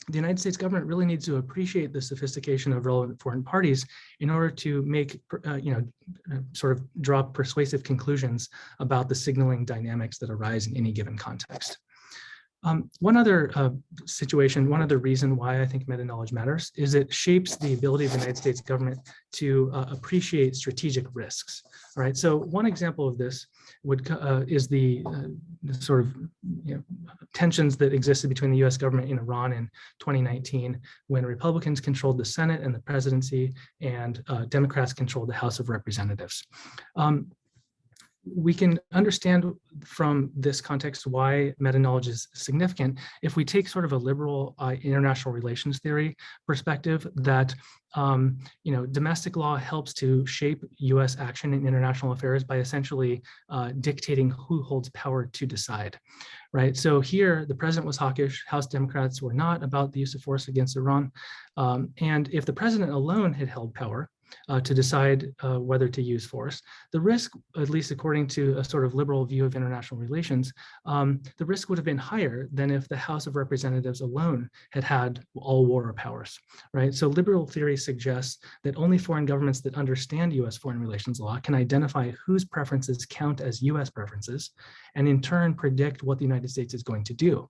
the United States government really needs to appreciate the sophistication of relevant foreign parties in order to make, sort of draw persuasive conclusions about the signaling dynamics that arise in any given context. One other situation, one other reason why I think meta-knowledge matters is it shapes the ability of the United States government to appreciate strategic risks. All right, so one example of this is the sort of tensions that existed between the US government and Iran in 2019, when Republicans controlled the Senate and the presidency, and Democrats controlled the House of Representatives. We can understand from this context why meta-knowledge is significant if we take sort of a liberal international relations theory perspective that domestic law helps to shape US action in international affairs by essentially dictating who holds power to decide, right? So here, the president was hawkish, House Democrats were not about the use of force against Iran. And if the president alone had held power, to decide whether to use force. The risk, at least according to a sort of liberal view of international relations, the risk would have been higher than if the House of Representatives alone had all war powers, right? So liberal theory suggests that only foreign governments that understand US foreign relations law can identify whose preferences count as US preferences, and in turn predict what the United States is going to do.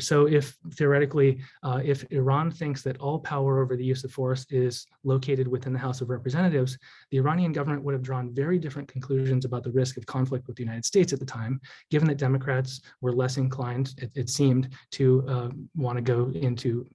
So if theoretically, if Iran thinks that all power over the use of force is located within the House of Representatives, the Iranian government would have drawn very different conclusions about the risk of conflict with the United States at the time, given that Democrats were less inclined, it seemed, to want to go into,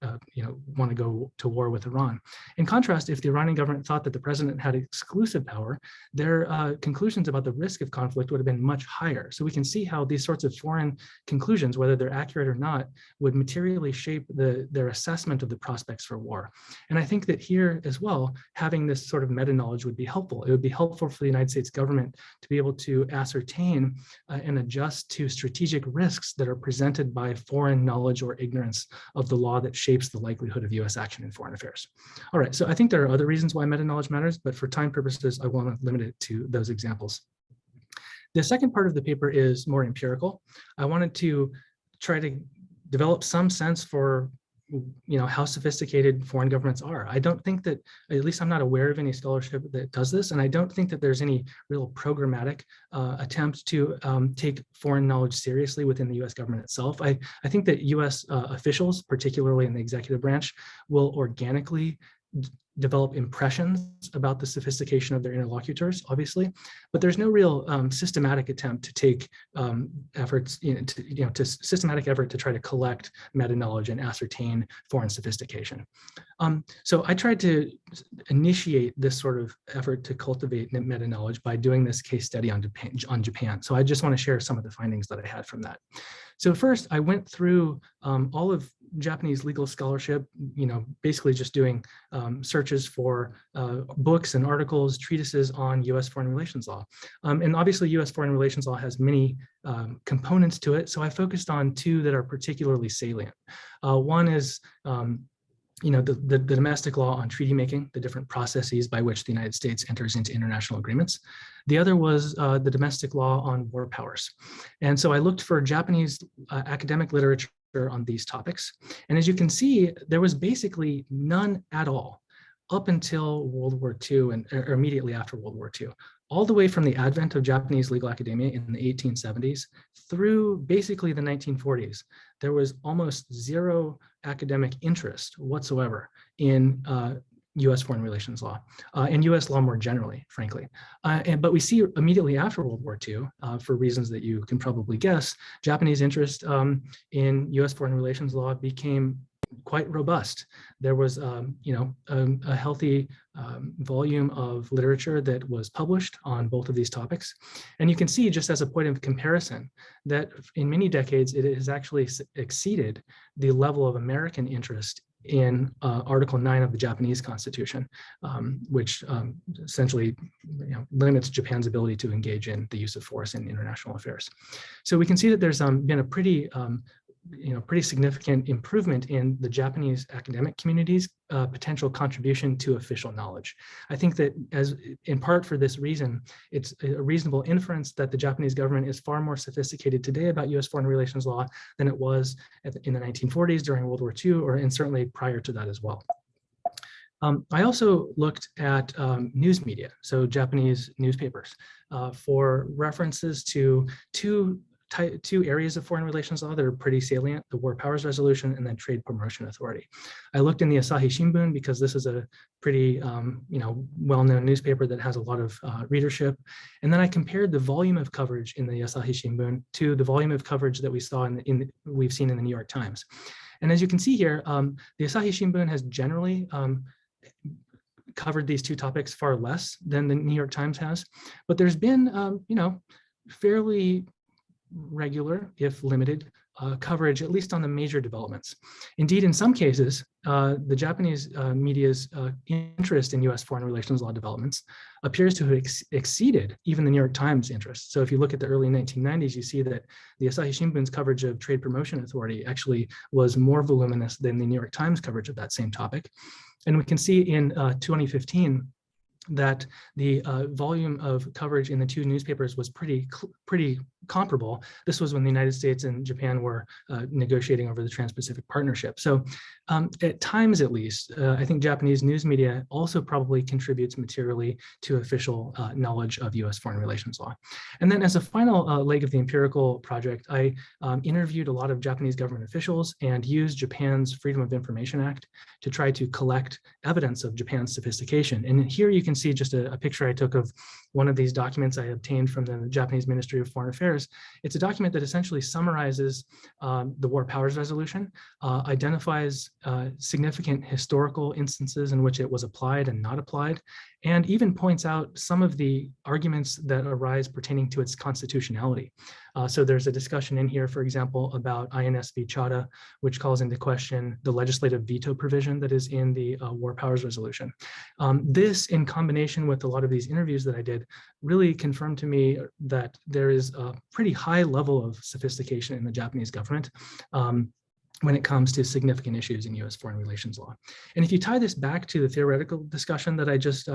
want to go to war with Iran. In contrast, if the Iranian government thought that the president had exclusive power, their conclusions about the risk of conflict would have been much higher. So we can see how these sorts of foreign conclusions, whether they're accurate or not, would materially shape their assessment of the prospects for war. And I think that here as well, having this sort of meta-knowledge would be helpful. It would be helpful for the United States government to be able to ascertain and adjust to strategic risks that are presented by foreign knowledge or ignorance of the law that shapes the likelihood of US action in foreign affairs. All right, so I think there are other reasons why meta-knowledge matters, but for time purposes, I want to limit it to those examples. The second part of the paper is more empirical. I wanted to try to develop some sense for how sophisticated foreign governments are. I don't think that, at least I'm not aware of any scholarship that does this, and I don't think that there's any real programmatic attempt to take foreign knowledge seriously within the US government itself. I think that US officials, particularly in the executive branch, will organically develop impressions about the sophistication of their interlocutors, obviously, but there's no real systematic attempt to take efforts, systematic effort to try to collect meta-knowledge and ascertain foreign sophistication. So I tried to initiate this sort of effort to cultivate meta-knowledge by doing this case study on Japan. So I just want to share some of the findings that I had from that. So first, I went through all of Japanese legal scholarship, basically just doing searches for books and articles, treatises on US foreign relations law. And obviously US foreign relations law has many components to it. So I focused on two that are particularly salient. One is the domestic law on treaty making, the different processes by which the United States enters into international agreements. The other was the domestic law on war powers. And so I looked for Japanese academic literature on these topics. And as you can see, there was basically none at all up until World War II or immediately after World War II. All the way from the advent of Japanese legal academia in the 1870s through basically the 1940s, there was almost zero academic interest whatsoever in US foreign relations law and US law more generally, frankly. But we see immediately after World War II, for reasons that you can probably guess, Japanese interest in US foreign relations law became quite robust. There was, a healthy volume of literature that was published on both of these topics. And you can see, just as a point of comparison, that in many decades, it has actually exceeded the level of American interest in Article 9 of the Japanese Constitution, which essentially limits Japan's ability to engage in the use of force in international affairs. So we can see that there's been a pretty significant improvement in the Japanese academic community's potential contribution to official knowledge. I think that in part for this reason, it's a reasonable inference that the Japanese government is far more sophisticated today about US foreign relations law than it was in the 1940s during World War II, and certainly prior to that as well. I also looked at news media, so Japanese newspapers, for references to two two areas of foreign relations law that are pretty salient: the War Powers Resolution and then Trade Promotion Authority. I looked in the Asahi Shimbun because this is a pretty well-known newspaper that has a lot of readership. And then I compared the volume of coverage in the Asahi Shimbun to the volume of coverage that we saw we've seen in the New York Times. And as you can see here, the Asahi Shimbun has generally covered these two topics far less than the New York Times has, but there's been, fairly regular, if limited, coverage, at least on the major developments. Indeed, in some cases, the Japanese media's interest in US foreign relations law developments appears to have exceeded even the New York Times interest. So if you look at the early 1990s, you see that the Asahi Shimbun's coverage of Trade Promotion Authority actually was more voluminous than the New York Times coverage of that same topic. And we can see in 2015 that the volume of coverage in the two newspapers was pretty comparable. This was when the United States and Japan were negotiating over the Trans-Pacific Partnership. So at times, at least, I think Japanese news media also probably contributes materially to official knowledge of US foreign relations law. And then as a final leg of the empirical project, I interviewed a lot of Japanese government officials and used Japan's Freedom of Information Act to try to collect evidence of Japan's sophistication. And here you can see just a picture I took of one of these documents I obtained from the Japanese Ministry of Foreign Affairs. It's a document that essentially summarizes the War Powers Resolution, identifies significant historical instances in which it was applied and not applied, and even points out some of the arguments that arise pertaining to its constitutionality. So there's a discussion in here, for example, about INS v. Chada, which calls into question the legislative veto provision that is in the War Powers Resolution. This, in combination with a lot of these interviews that I did, really confirmed to me that there is a pretty high level of sophistication in the Japanese government when it comes to significant issues in US foreign relations law. And if you tie this back to the theoretical discussion that I just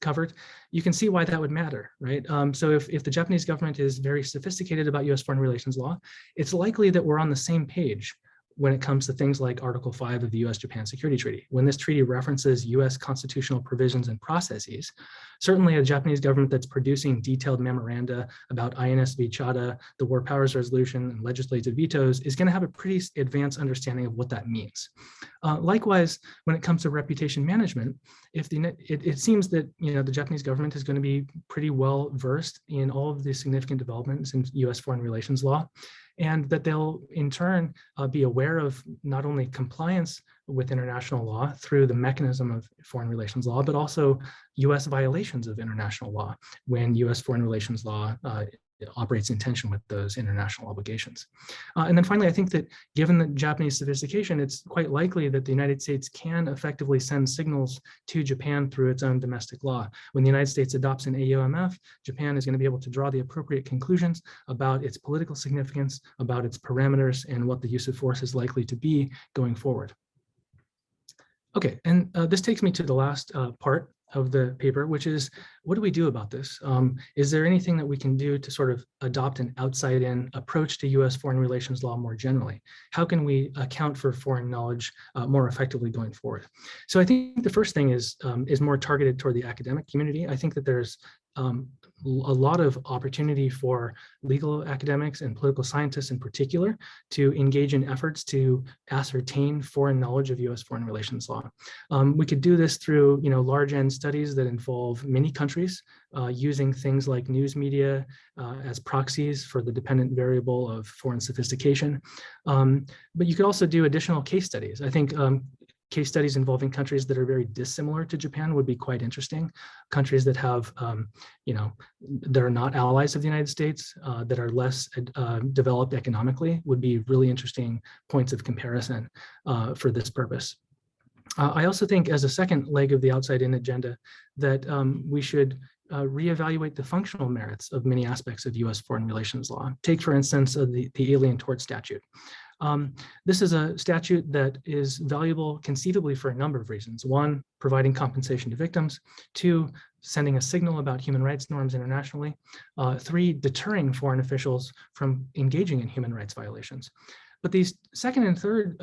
covered, you can see why that would matter, right? So if the Japanese government is very sophisticated about US foreign relations law, it's likely that we're on the same page when it comes to things like Article 5 of the US-Japan Security Treaty. When this treaty references US constitutional provisions and processes, certainly a Japanese government that's producing detailed memoranda about INS v. Chada, the War Powers Resolution, and legislative vetoes is going to have a pretty advanced understanding of what that means. Likewise, when it comes to reputation management, it seems that the Japanese government is going to be pretty well versed in all of the significant developments in US foreign relations law, and that they'll in turn be aware of not only compliance with international law through the mechanism of foreign relations law, but also US violations of international law when US foreign relations law operates in tension with those international obligations. And then finally, I think that given the Japanese sophistication, it's quite likely that the United States can effectively send signals to Japan through its own domestic law. When the United States adopts an AUMF, Japan is going to be able to draw the appropriate conclusions about its political significance, about its parameters, and what the use of force is likely to be going forward. Okay, and this takes me to the last part of the paper, which is, what do we do about this? Is there anything that we can do to sort of adopt an outside-in approach to US foreign relations law more generally? How can we account for foreign knowledge more effectively going forward? So I think the first thing is more targeted toward the academic community. I think that there's a lot of opportunity for legal academics and political scientists in particular to engage in efforts to ascertain foreign knowledge of US foreign relations law. We could do this through large N studies that involve many countries using things like news media as proxies for the dependent variable of foreign sophistication. But you could also do additional case studies. I think case studies involving countries that are very dissimilar to Japan would be quite interesting. Countries that have, that are not allies of the United States, that are less developed economically, would be really interesting points of comparison for this purpose. I also think, as a second leg of the outside-in agenda, that we should reevaluate the functional merits of many aspects of US foreign relations law. Take, for instance, the Alien Tort Statute. This is a statute that is valuable conceivably for a number of reasons. One, providing compensation to victims. Two, sending a signal about human rights norms internationally. Three, deterring foreign officials from engaging in human rights violations. But these second and third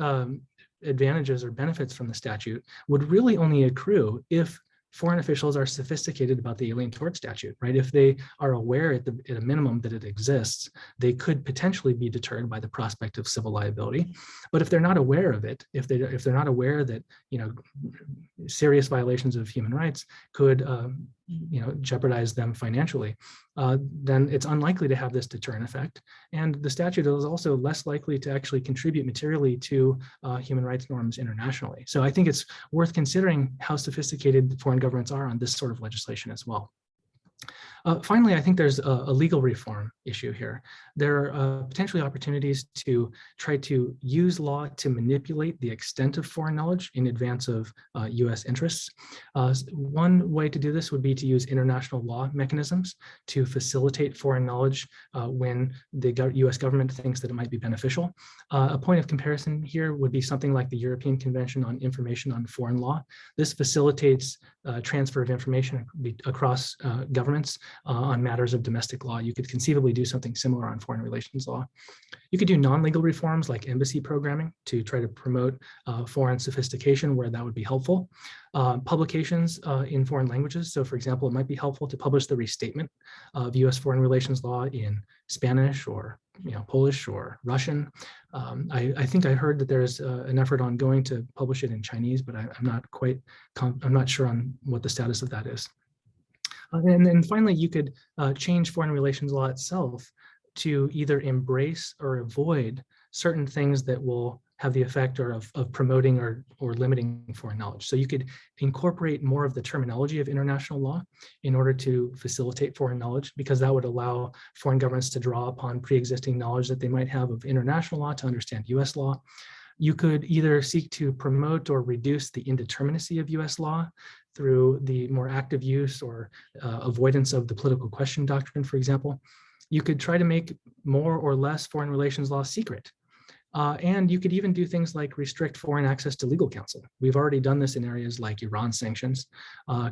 advantages or benefits from the statute would really only accrue if foreign officials are sophisticated about the Alien Tort Statute, right? If they are aware at a minimum that it exists, they could potentially be deterred by the prospect of civil liability. But if they're not aware of it, if they're not aware that, you know, serious violations of human rights could you know, jeopardize them financially, then it's unlikely to have this deterrent effect. And the statute is also less likely to actually contribute materially to human rights norms internationally. So I think it's worth considering how sophisticated foreign governments are on this sort of legislation as well. Finally, I think there's a legal reform issue here. There are potentially opportunities to try to use law to manipulate the extent of foreign knowledge in advance of US interests. One way to do this would be to use international law mechanisms to facilitate foreign knowledge when the US government thinks that it might be beneficial. A point of comparison here would be something like the European Convention on Information on Foreign Law. This facilitates transfer of information across governments on matters of domestic law. You could conceivably do something similar on foreign relations law. You could do non-legal reforms like embassy programming to try to promote foreign sophistication where that would be helpful. Publications in foreign languages. So for example, it might be helpful to publish the restatement of US foreign relations law in Spanish or Polish or Russian. I think I heard that there's an effort ongoing to publish it in Chinese, but I'm not sure on what the status of that is. And then finally, you could change foreign relations law itself to either embrace or avoid certain things that will have the effect of promoting or limiting foreign knowledge. So you could incorporate more of the terminology of international law in order to facilitate foreign knowledge, because that would allow foreign governments to draw upon pre-existing knowledge that they might have of international law to understand US law. You could either seek to promote or reduce the indeterminacy of US law through the more active use or avoidance of the political question doctrine, for example. You could try to make more or less foreign relations law secret. And you could even do things like restrict foreign access to legal counsel. We've already done this in areas like Iran sanctions.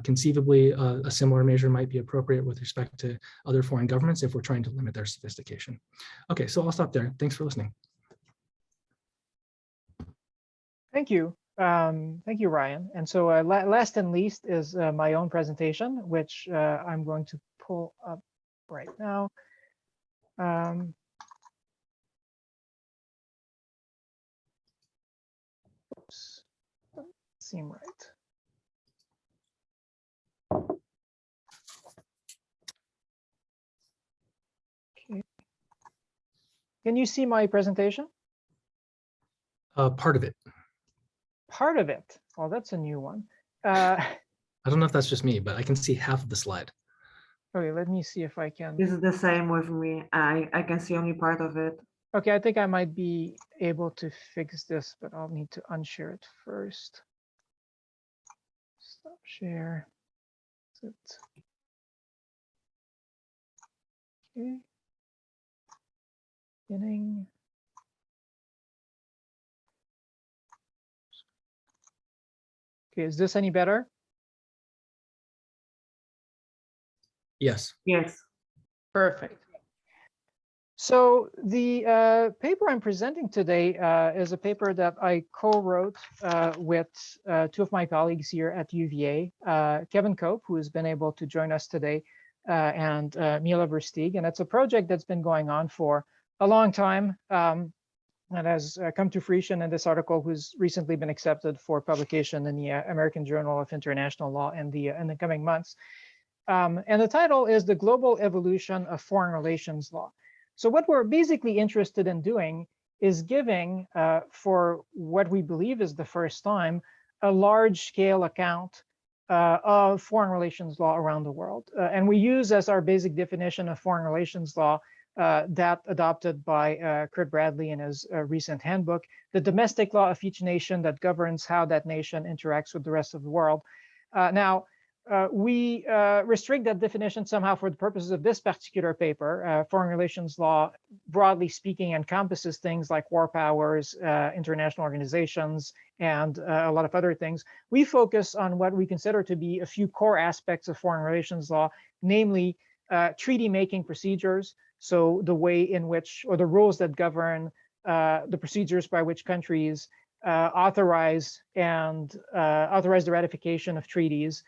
Conceivably, a similar measure might be appropriate with respect to other foreign governments if we're trying to limit their sophistication. Okay, so I'll stop there. Thanks for listening. Thank you. Thank you, Ryan. And so last and least is my own presentation, which I'm going to pull up right now. Oops, doesn't seem right. Okay. Can you see my presentation? Part of it. Part of it. Well, that's a new one. I don't know if that's just me, but I can see half of the slide. Okay, let me see if I can. This is the same with me. I can see only part of it. Okay, I think I might be able to fix this, but I'll need to unshare it first. Stop share. Okay. Beginning. Okay, is this any better? Yes. Yes. Perfect. So the paper I'm presenting today is a paper that I co-wrote with two of my colleagues here at UVA, Kevin Cope, who has been able to join us today, and Mila Versteeg. And it's a project that's been going on for a long time and has come to fruition in this article, who's recently been accepted for publication in the American Journal of International Law in the coming months. And the title is The Global Evolution of Foreign Relations Law. So what we're basically interested in doing is giving, for what we believe is the first time, a large-scale account of foreign relations law around the world. And we use as our basic definition of foreign relations law that adopted by Kurt Bradley in his recent handbook, the domestic law of each nation that governs how that nation interacts with the rest of the world. Now, we restrict that definition somehow for the purposes of this particular paper. Foreign relations law, broadly speaking, encompasses things like war powers, international organizations, and a lot of other things. We focus on what we consider to be a few core aspects of foreign relations law, namely treaty-making procedures. So the way in which, or the rules that govern the procedures by which countries authorize the ratification of treaties.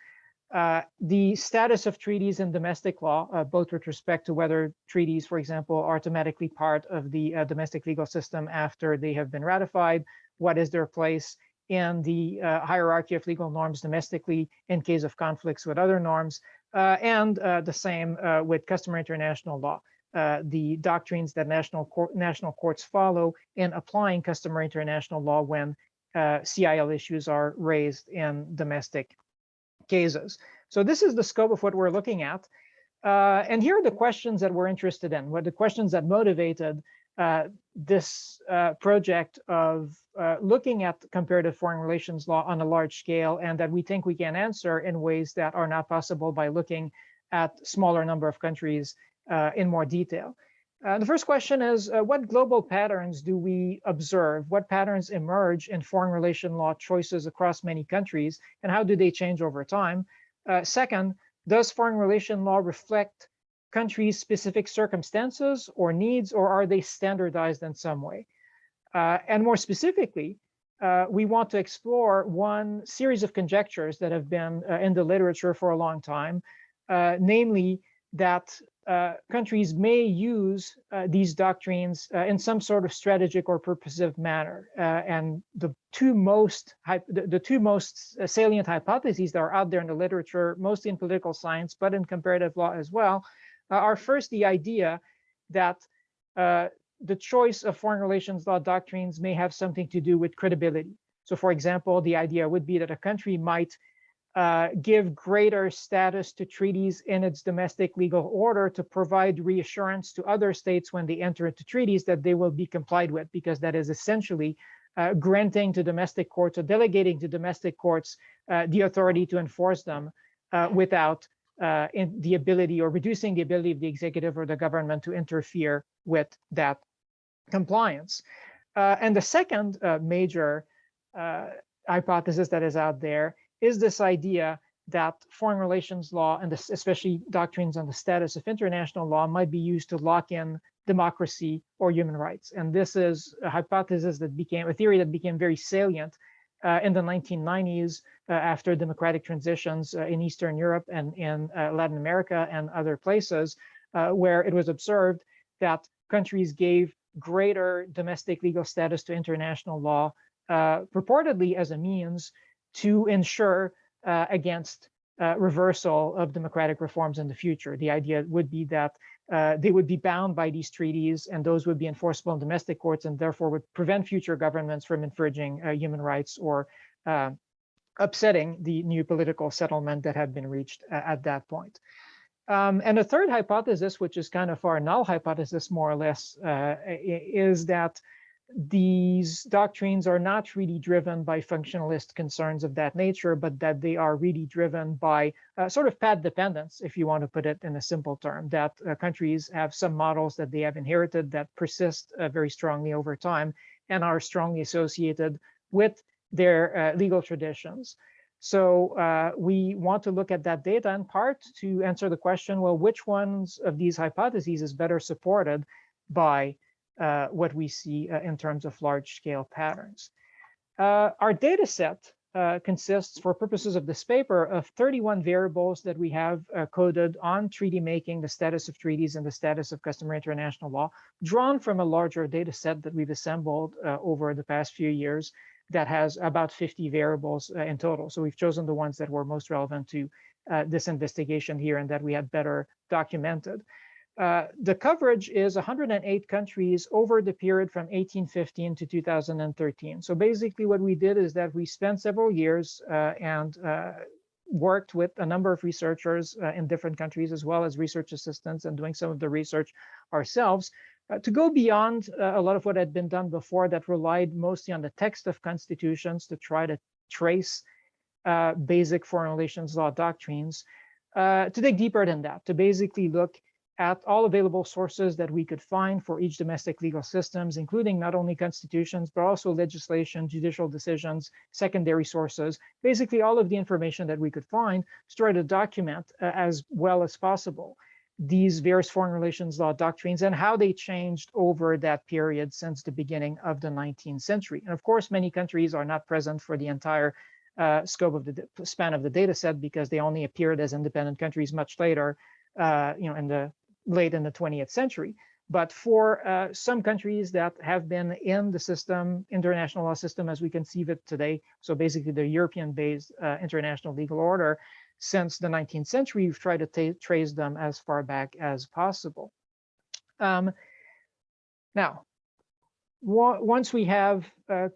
The status of treaties in domestic law, both with respect to whether treaties, for example, are automatically part of the domestic legal system after they have been ratified, what is their place in the hierarchy of legal norms domestically in case of conflicts with other norms, and the same with customary international law, the doctrines that national courts follow in applying customary international law when CIL issues are raised in domestic cases. So this is the scope of what we're looking at. And here are the questions that we're interested in, what the questions that motivated this project of looking at comparative foreign relations law on a large scale, and that we think we can answer in ways that are not possible by looking at smaller number of countries in more detail. The first question is, what global patterns do we observe? What patterns emerge in foreign relation law choices across many countries, and how do they change over time? Second, does foreign relation law reflect countries' specific circumstances or needs, or are they standardized in some way? And more specifically, we want to explore one series of conjectures that have been in the literature for a long time, namely that countries may use these doctrines in some sort of strategic or purposive manner. And the two most salient hypotheses that are out there in the literature, mostly in political science, but in comparative law as well, are first the idea that the choice of foreign relations law doctrines may have something to do with credibility. So for example, the idea would be that a country might give greater status to treaties in its domestic legal order to provide reassurance to other states when they enter into treaties that they will be complied with, because that is essentially granting to domestic courts or delegating to domestic courts the authority to enforce them without the ability or reducing the ability of the executive or the government to interfere with that compliance. And the second major hypothesis that is out there is this idea that foreign relations law, and especially doctrines on the status of international law, might be used to lock in democracy or human rights. And this is a hypothesis that became a theory that became very salient in the 1990s after democratic transitions in Eastern Europe and in Latin America and other places, where it was observed that countries gave greater domestic legal status to international law, purportedly as a means to ensure against reversal of democratic reforms in the future. The idea would be that they would be bound by these treaties, and those would be enforceable in domestic courts, and therefore would prevent future governments from infringing human rights or upsetting the new political settlement that had been reached at that point. And the third hypothesis, which is kind of our null hypothesis, more or less, is that these doctrines are not really driven by functionalist concerns of that nature, but that they are really driven by sort of path dependence, if you want to put it in a simple term, that countries have some models that they have inherited that persist very strongly over time and are strongly associated with their legal traditions. So we want to look at that data in part to answer the question, well, which ones of these hypotheses is better supported by what we see in terms of large-scale patterns. Our data set consists, for purposes of this paper, of 31 variables that we have coded on treaty making, the status of treaties, and the status of customary international law, drawn from a larger data set that we've assembled over the past few years that has about 50 variables in total. So we've chosen the ones that were most relevant to this investigation here and that we had better documented. The coverage is 108 countries over the period from 1815 to 2013. So basically what we did is that we spent several years and worked with a number of researchers in different countries, as well as research assistants, and doing some of the research ourselves to go beyond a lot of what had been done before that relied mostly on the text of constitutions to try to trace basic foreign relations law doctrines, to dig deeper than that, to basically look at all available sources that we could find for each domestic legal systems, including not only constitutions, but also legislation, judicial decisions, secondary sources, basically all of the information that we could find to try to document as well as possible these various foreign relations law doctrines and how they changed over that period since the beginning of the 19th century. And of course, many countries are not present for the entire scope of the span of the data set because they only appeared as independent countries much later, in the late in the 20th century. But for some countries that have been in the system, international law system as we conceive it today, so basically the European-based international legal order, since the 19th century, we've tried to trace them as far back as possible. Now, once we have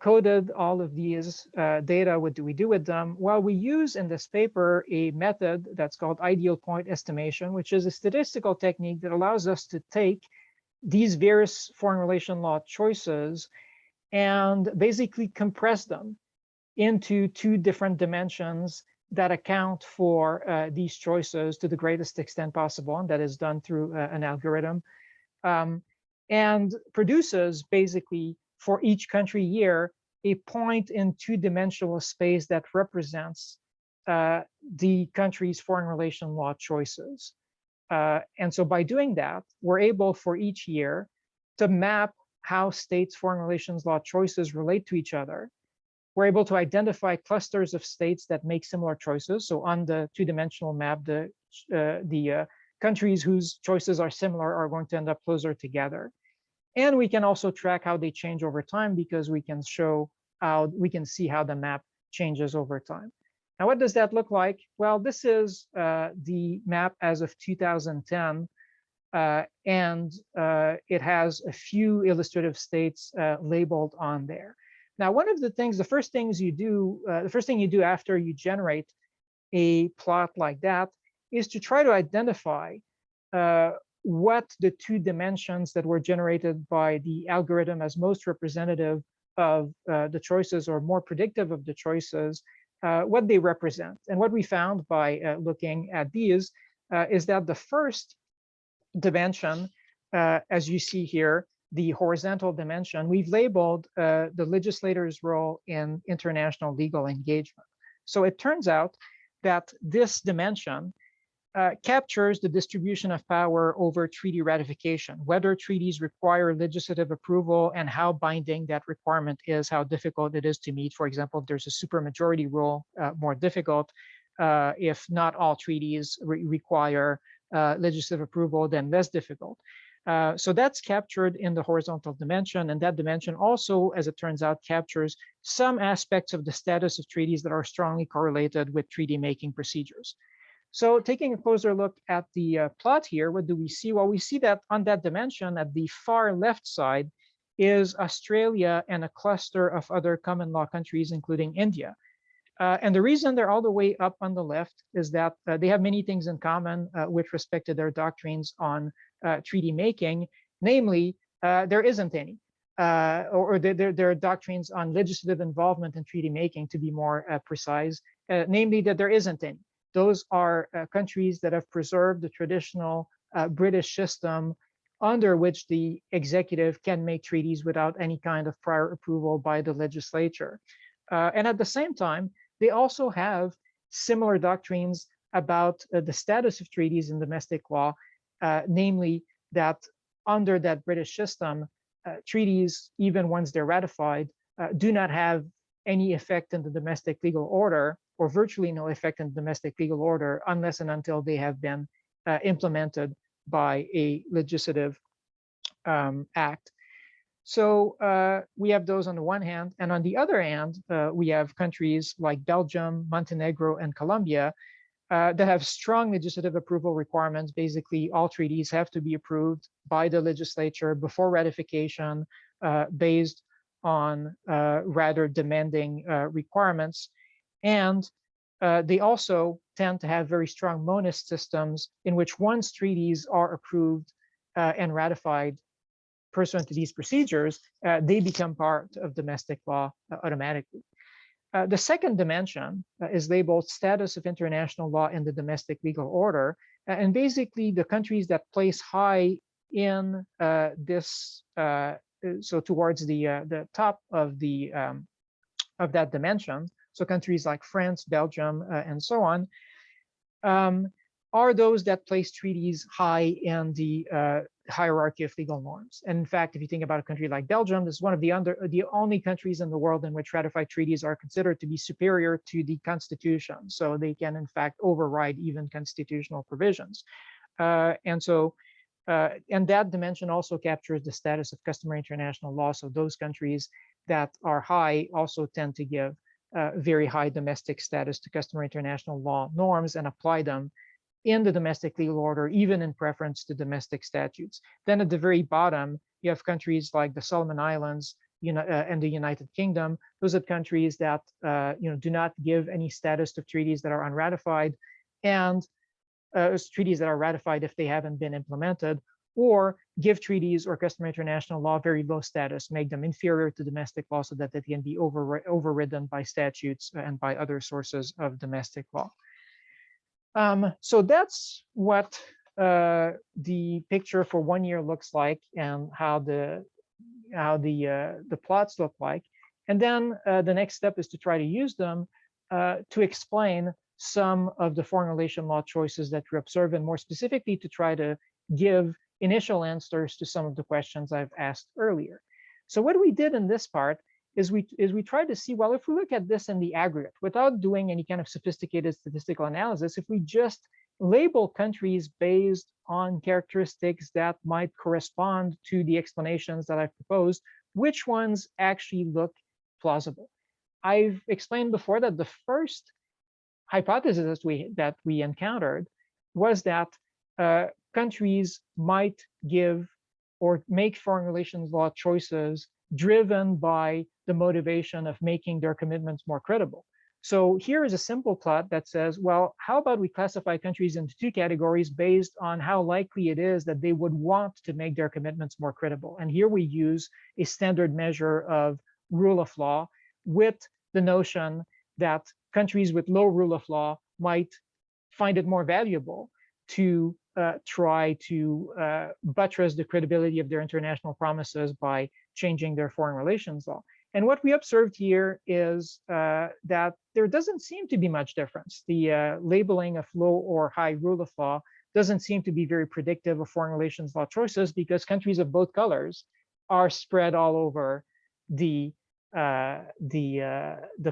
coded all of these data, what do we do with them? Well, we use in this paper a method that's called ideal point estimation, which is a statistical technique that allows us to take these various foreign relation law choices and basically compress them into two different dimensions that account for these choices to the greatest extent possible, and that is done through an algorithm. And produces basically for each country year a point in two-dimensional space that represents the country's foreign relation law choices. And so by doing that, we're able for each year to map how states' foreign relations law choices relate to each other. We're able to identify clusters of states that make similar choices. So on the two-dimensional map, the countries whose choices are similar are going to end up closer together. And we can also track how they change over time because we can show how we can see how the map changes over time. Now, what does that look like? Well, this is the map as of 2010, and it has a few illustrative states labeled on there. Now, one of the things, the first thing you do after you generate a plot like that is to try to identify what the two dimensions that were generated by the algorithm as most representative of the choices or more predictive of the choices, what they represent. And what we found by looking at these is that the first dimension, as you see here, the horizontal dimension, we've labeled the legislator's role in international legal engagement. So it turns out that this dimension captures the distribution of power over treaty ratification, whether treaties require legislative approval and how binding that requirement is, how difficult it is to meet. For example, if there's a supermajority rule, more difficult. If not all treaties require legislative approval, then less difficult. So that's captured in the horizontal dimension, and that dimension also, as it turns out, captures some aspects of the status of treaties that are strongly correlated with treaty-making procedures. So taking a closer look at the plot here, what do we see? Well, we see that on that dimension at the far left side is Australia and a cluster of other common law countries, including India. And the reason they're all the way up on the left is that they have many things in common with respect to their doctrines on treaty making. Namely, there isn't any, or there are doctrines on legislative involvement in treaty making, to be more precise, namely that there isn't any. Those are countries that have preserved the traditional British system under which the executive can make treaties without any kind of prior approval by the legislature. And at the same time, they also have similar doctrines about the status of treaties in domestic law, namely that under that British system, treaties, even once they're ratified, do not have any effect in the domestic legal order, or virtually no effect in the domestic legal order, unless and until they have been implemented by a legislative act. So we have those on the one hand, and on the other hand, we have countries like Belgium, Montenegro, and Colombia that have strong legislative approval requirements. Basically, all treaties have to be approved by the legislature before ratification, based on rather demanding requirements. And they also tend to have very strong monist systems in which once treaties are approved and ratified pursuant to these procedures, they become part of domestic law automatically. The second dimension is labeled status of international law in the domestic legal order. And basically, the countries that place high in this, so towards the top of that dimension, so countries like France, Belgium, and so on, are those that place treaties high in the hierarchy of legal norms. And in fact, if you think about a country like Belgium, this is one of the only countries in the world in which ratified treaties are considered to be superior to the Constitution. So they can, in fact, override even constitutional provisions. And that dimension also captures the status of customary international law. So those countries that are high also tend to give very high domestic status to customary international law norms and apply them in the domestic legal order, even in preference to domestic statutes. Then at the very bottom, you have countries like the Solomon Islands and the United Kingdom. Those are countries that do not give any status to treaties that are unratified, and treaties that are ratified if they haven't been implemented, or give treaties or customary international law very low status, make them inferior to domestic law so that they can be overridden by statutes and by other sources of domestic law. So that's what the picture for 1 year looks like, and how the plots look like. And then the next step is to try to use them to explain some of the foreign relation law choices that we observe, and more specifically to try to give initial answers to some of the questions I've asked earlier. So what we did in this part is we tried to see, well, if we look at this in the aggregate without doing any kind of sophisticated statistical analysis, if we just label countries based on characteristics that might correspond to the explanations that I've proposed, which ones actually look plausible. I've explained before that the first hypothesis that we encountered was that countries might give or make foreign relations law choices driven by the motivation of making their commitments more credible. So here is a simple plot that says, well, how about we classify countries into two categories based on how likely it is that they would want to make their commitments more credible. And here we use a standard measure of rule of law, with the notion that countries with low rule of law might find it more valuable to try to buttress the credibility of their international promises by changing their foreign relations law. And what we observed here is that there doesn't seem to be much difference. The labeling of low or high rule of law doesn't seem to be very predictive of foreign relations law choices, because countries of both colors are spread all over the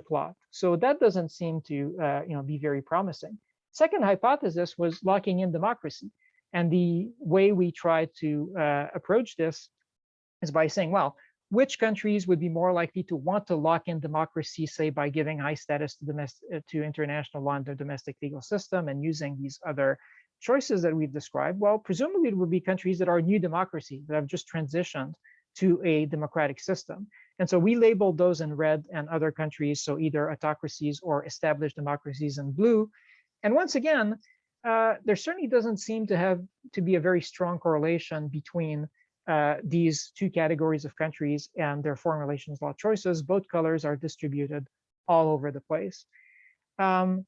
plot. So that doesn't seem to be very promising. Second hypothesis was locking in democracy. And the way we try to approach this is by saying, well, which countries would be more likely to want to lock in democracy, say, by giving high status to international law and their domestic legal system and using these other choices that we've described? Well, presumably it would be countries that are new democracies, that have just transitioned to a democratic system. And so we labeled those in red, and other countries, so either autocracies or established democracies, in blue. And once again, there certainly doesn't seem to be a very strong correlation between these two categories of countries and their foreign relations law choices. Both colors are distributed all over the place. And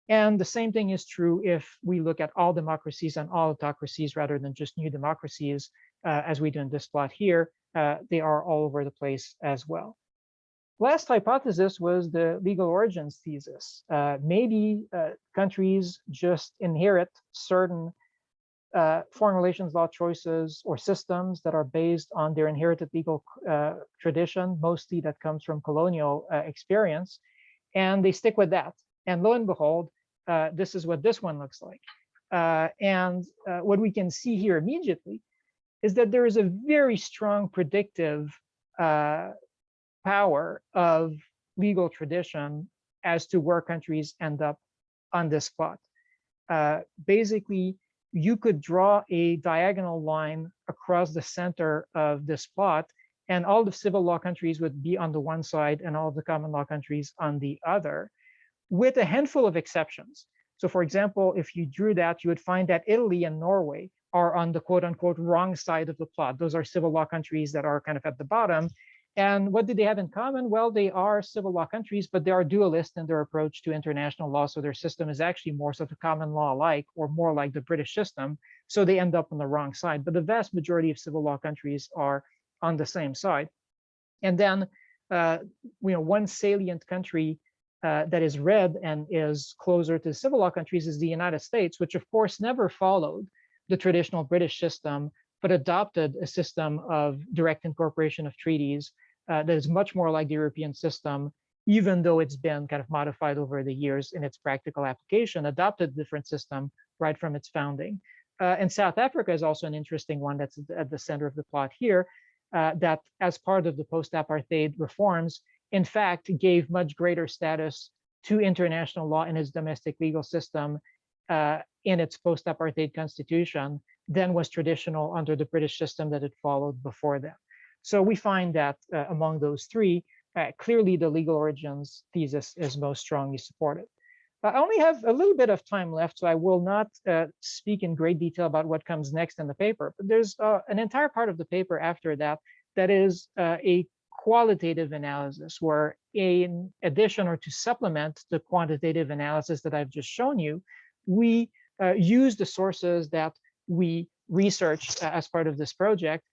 the same thing is true if we look at all democracies and all autocracies rather than just new democracies, as we do in this plot here. They are all over the place as well. Last hypothesis was the legal origins thesis. Maybe countries just inherit certain foreign relations law choices or systems that are based on their inherited legal tradition, mostly that comes from colonial experience, and they stick with that. And lo and behold, this is what this one looks like. And what we can see here immediately is that there is a very strong predictive power of legal tradition as to where countries end up on this plot. Basically, you could draw a diagonal line across the center of this plot, and all the civil law countries would be on the one side and all of the common law countries on the other, with a handful of exceptions. So for example, if you drew that, you would find that Italy and Norway are on the quote unquote wrong side of the plot. Those are civil law countries that are kind of at the bottom. And what do they have in common? Well, they are civil law countries, but they are dualist in their approach to international law. So their system is actually more sort of common law like, or more like the British system. So they end up on the wrong side. But the vast majority of civil law countries are on the same side. And then, one salient country that is red and is closer to civil law countries is the United States, which of course never followed the traditional British system but adopted a system of direct incorporation of treaties that is much more like the European system, even though it's been kind of modified over the years in its practical application, adopted a different system right from its founding. And South Africa is also an interesting one that's at the center of the plot here, that as part of the post-apartheid reforms, in fact, gave much greater status to international law in its domestic legal system in its post-apartheid constitution than was traditional under the British system that it followed before that. So we find that among those three, clearly the legal origins thesis is most strongly supported. I only have a little bit of time left, so I will not speak in great detail about what comes next in the paper. But there's an entire part of the paper after that that is a qualitative analysis, where in addition or to supplement the quantitative analysis that I've just shown you, we use the sources that we researched as part of this project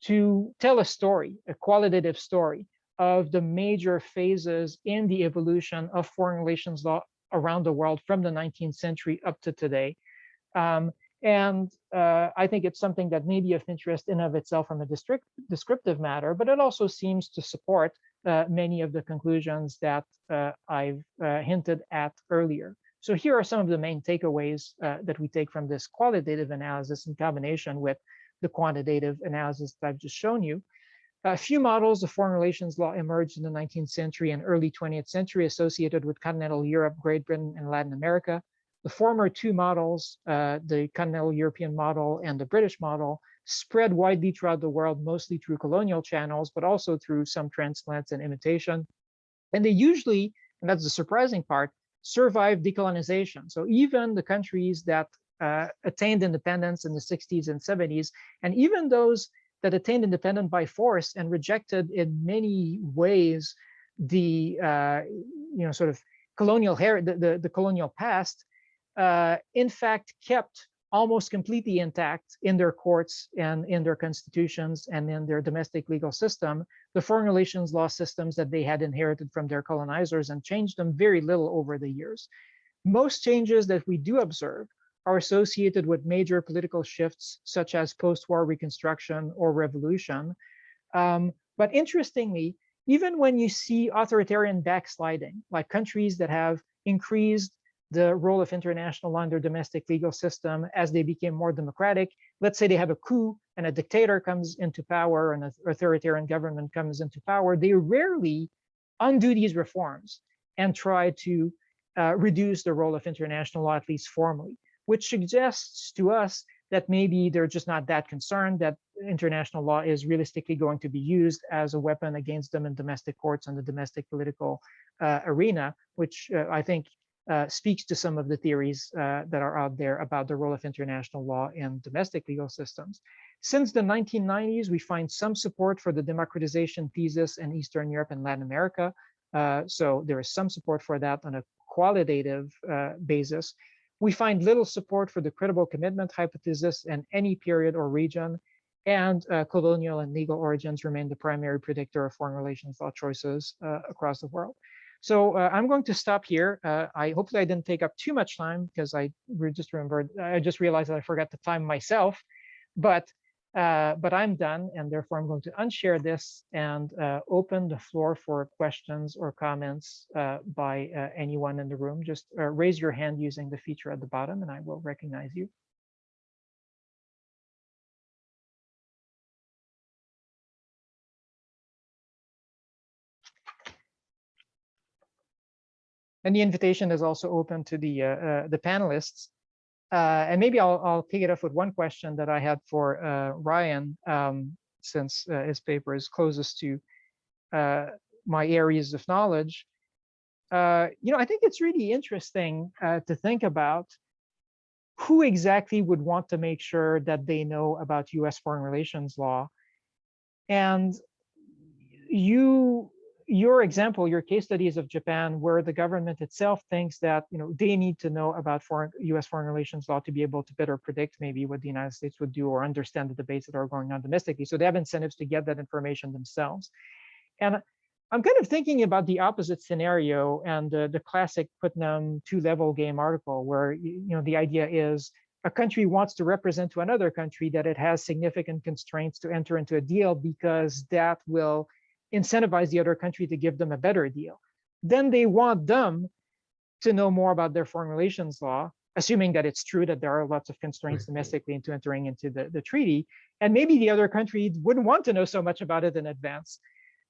to tell a story, a qualitative story of the major phases in the evolution of foreign relations law around the world from the 19th century up to today. I think it's something that may be of interest in of itself from a descriptive matter, but it also seems to support many of the conclusions that I've hinted at earlier. So here are some of the main takeaways that we take from this qualitative analysis in combination with the quantitative analysis that I've just shown you. A few models of foreign relations law emerged in the 19th century and early 20th century associated with continental Europe, Great Britain, and Latin America. The former two models, the continental European model and the British model, spread widely throughout the world, mostly through colonial channels, but also through some transplants and imitation. And they usually, and that's the surprising part, survived decolonization. So even the countries that attained independence in the 60s and 70s, and even those that attained independence by force and rejected in many ways the sort of colonial the colonial past, in fact kept almost completely intact in their courts and in their constitutions and in their domestic legal system the foreign relations law systems that they had inherited from their colonizers, and changed them very little over the years. Most changes that we do observe are associated with major political shifts, such as post-war reconstruction or revolution. But interestingly, even when you see authoritarian backsliding, like countries that have increased the role of international law in their domestic legal system as they became more democratic, let's say they have a coup and a dictator comes into power and an authoritarian government comes into power, they rarely undo these reforms and try to reduce the role of international law, at least formally, which suggests to us that maybe they're just not that concerned that international law is realistically going to be used as a weapon against them in domestic courts and the domestic political arena, which I think speaks to some of the theories that are out there about the role of international law in domestic legal systems. Since the 1990s, we find some support for the democratization thesis in Eastern Europe and Latin America. So there is some support for that on a qualitative basis. We find little support for the credible commitment hypothesis in any period or region, and colonial and legal origins remain the primary predictor of foreign relations law choices across the world. So I'm going to stop here. Hopefully I didn't take up too much time, because I just realized that I forgot to time myself, but I'm done, and therefore I'm going to unshare this and open the floor for questions or comments by anyone in the room. Just raise your hand using the feature at the bottom, and I will recognize you. And the invitation is also open to the panelists. And maybe I'll kick it off with one question that I had for Ryan, since his paper is closest to my areas of knowledge. I think it's really interesting to think about who exactly would want to make sure that they know about US foreign relations law. And your example, your case studies of Japan, where the government itself thinks that they need to know about US foreign relations law to be able to better predict maybe what the United States would do or understand the debates that are going on domestically. So they have incentives to get that information themselves. And I'm kind of thinking about the opposite scenario and the classic Putnam two-level game article, where the idea is a country wants to represent to another country that it has significant constraints to enter into a deal because that will incentivize the other country to give them a better deal. Then they want them to know more about their foreign relations law, assuming that it's true that there are lots of constraints domestically into entering into the treaty. And maybe the other country wouldn't want to know so much about it in advance.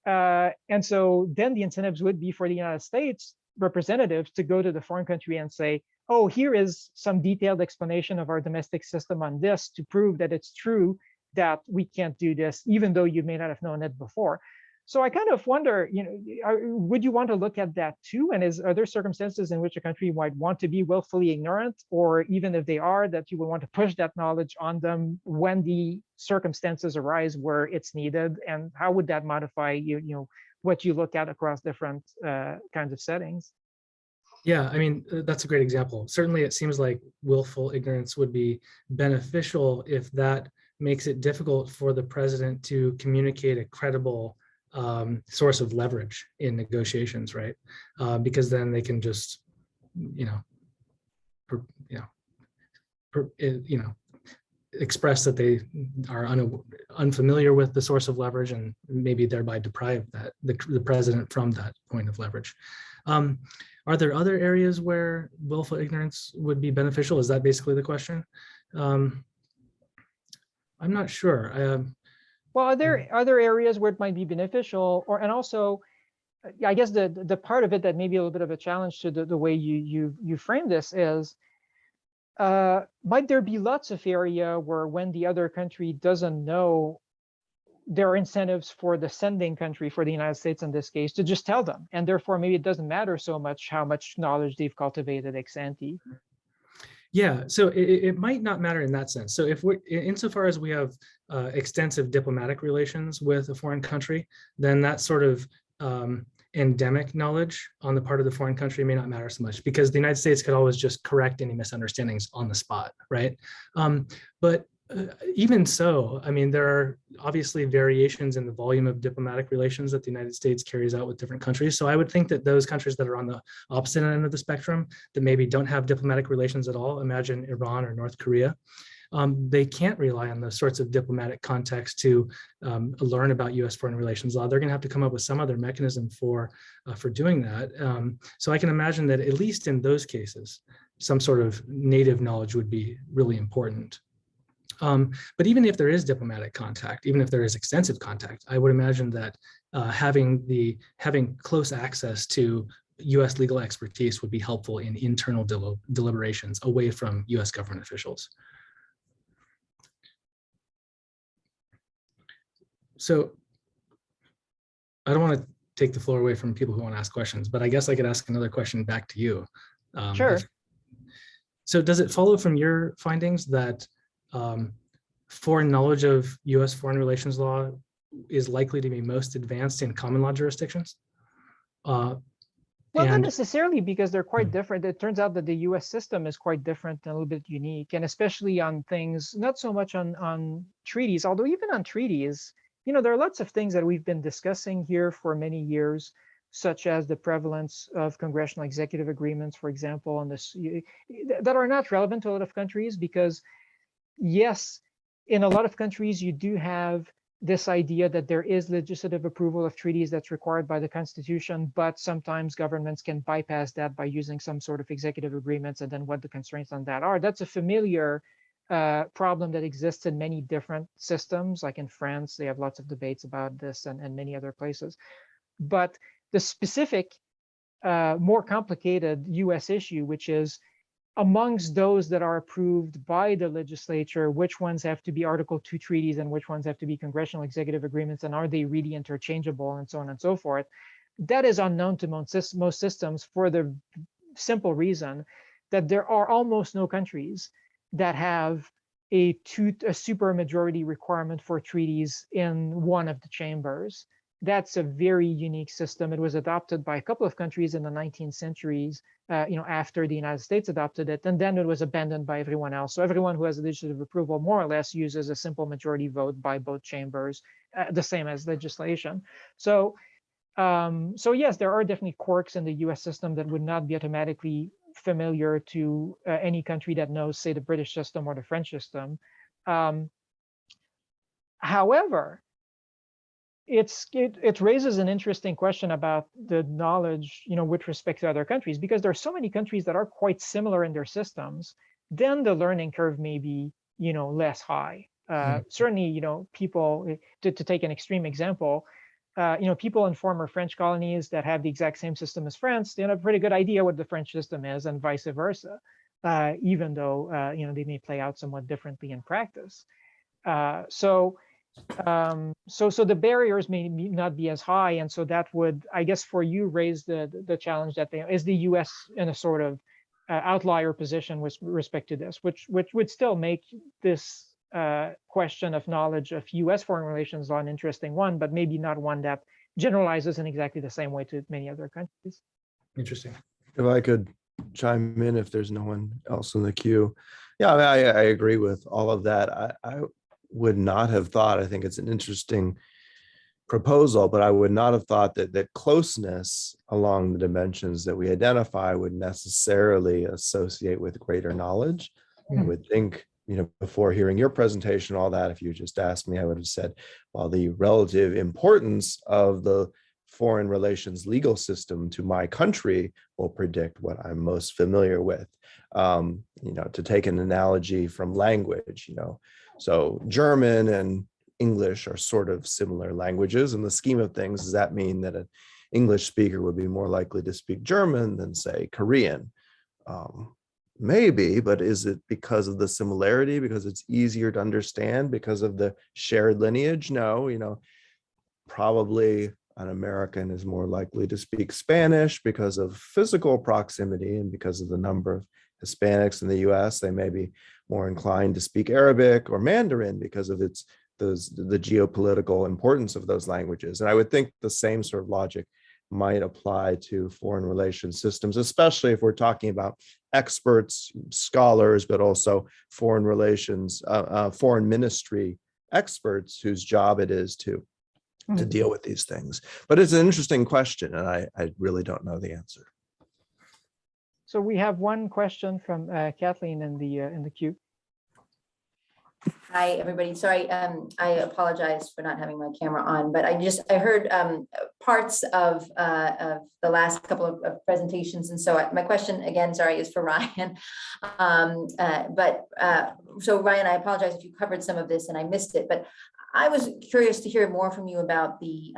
And so then the incentives would be for the United States representatives to go to the foreign country and say, oh, here is some detailed explanation of our domestic system on this to prove that it's true that we can't do this, even though you may not have known it before. So I kind of wonder, would you want to look at that too? And are there circumstances in which a country might want to be willfully ignorant, or even if they are, that you would want to push that knowledge on them when the circumstances arise where it's needed? And how would that modify what you look at across different kinds of settings? Yeah, I mean, that's a great example. Certainly, it seems like willful ignorance would be beneficial if that makes it difficult for the president to communicate a credible source of leverage in negotiations, right? Because then they can just, express that they are unfamiliar with the source of leverage and maybe thereby deprive the president from that point of leverage. Are there other areas where willful ignorance would be beneficial? Is that basically the question? I'm not sure. Well, are there other areas where it might be beneficial, and also, I guess the part of it that may be a little bit of a challenge to the way you frame this is, might there be lots of area where when the other country doesn't know, there are incentives for the sending country, for the United States in this case, to just tell them, and therefore maybe it doesn't matter so much how much knowledge they've cultivated ex ante. Yeah, so it might not matter in that sense. So if insofar as we have extensive diplomatic relations with a foreign country, then that sort of endemic knowledge on the part of the foreign country may not matter so much, because the United States could always just correct any misunderstandings on the spot, right? But even so, I mean, there are obviously variations in the volume of diplomatic relations that the United States carries out with different countries. So I would think that those countries that are on the opposite end of the spectrum, that maybe don't have diplomatic relations at all, imagine Iran or North Korea, they can't rely on those sorts of diplomatic contacts to learn about U.S. foreign relations law. They're going to have to come up with some other mechanism for doing that. So I can imagine that at least in those cases, some sort of native knowledge would be really important. But even if there is diplomatic contact, even if there is extensive contact, I would imagine that having close access to U.S. legal expertise would be helpful in internal deliberations away from U.S. government officials. So I don't want to take the floor away from people who want to ask questions, but I guess I could ask another question back to you. Sure. So does it follow from your findings that foreign knowledge of U.S. foreign relations law is likely to be most advanced in common law jurisdictions? Well, not necessarily, because they're quite different. It turns out that the U.S. system is quite different and a little bit unique, and especially on things, not so much on treaties, although even on treaties, there are lots of things that we've been discussing here for many years, such as the prevalence of congressional executive agreements, for example, on this, that are not relevant to a lot of countries, because yes, in a lot of countries, you do have this idea that there is legislative approval of treaties that's required by the Constitution, but sometimes governments can bypass that by using some sort of executive agreements, and then what the constraints on that are. That's a familiar problem that exists in many different systems. Like in France, they have lots of debates about this, and many other places. But the specific, more complicated US issue, which is amongst those that are approved by the legislature, which ones have to be Article 2 treaties and which ones have to be congressional executive agreements, and are they really interchangeable, and so on and so forth. That is unknown to most systems, for the simple reason that there are almost no countries that have a supermajority requirement for treaties in one of the chambers. That's a very unique system. It was adopted by a couple of countries in the 19th centuries, after the United States adopted it, and then it was abandoned by everyone else. So everyone who has legislative approval more or less uses a simple majority vote by both chambers, the same as legislation. So yes, there are definitely quirks in the US system that would not be automatically familiar to any country that knows, say, the British system or the French system. However, it raises an interesting question about the knowledge, with respect to other countries, because there are so many countries that are quite similar in their systems. Then the learning curve may be, less high. Certainly, people, to take an extreme example, people in former French colonies that have the exact same system as France, they have a pretty good idea what the French system is, and vice versa, even though they may play out somewhat differently in practice. So the barriers may not be as high, and so that would, I guess, for you, raise the challenge that is the U.S. in a sort of outlier position with respect to this, which would still make this question of knowledge of U.S. foreign relations law an interesting one, but maybe not one that generalizes in exactly the same way to many other countries. Interesting. If I could chime in, if there's no one else in the queue. Yeah, I agree with all of that. I would not have thought, I think it's an interesting proposal, but I would not have thought that closeness along the dimensions that we identify would necessarily associate with greater knowledge. I would think, before hearing your presentation, all that, if you just asked me, I would have said, well, the relative importance of the foreign relations legal system to my country will predict what I'm most familiar with. To take an analogy from language, so German and English are sort of similar languages in the scheme of things. Does that mean that an English speaker would be more likely to speak German than, say, Korean? Maybe, but is it because of the similarity, because it's easier to understand, because of the shared lineage? No, probably an American is more likely to speak Spanish because of physical proximity, and because of the number of Hispanics in the US, they may be more inclined to speak Arabic or Mandarin because of the geopolitical importance of those languages. And I would think the same sort of logic might apply to foreign relations systems, especially if we're talking about experts, scholars, but also foreign relations, foreign ministry experts whose job it is to deal with these things. But it's an interesting question, and I really don't know the answer. So we have one question from Kathleen in the queue. Hi, everybody. Sorry, I apologize for not having my camera on, but I heard parts of the last couple of presentations, and so my question again, sorry, is for Ryan. So Ryan, I apologize if you covered some of this and I missed it, but I was curious to hear more from you about the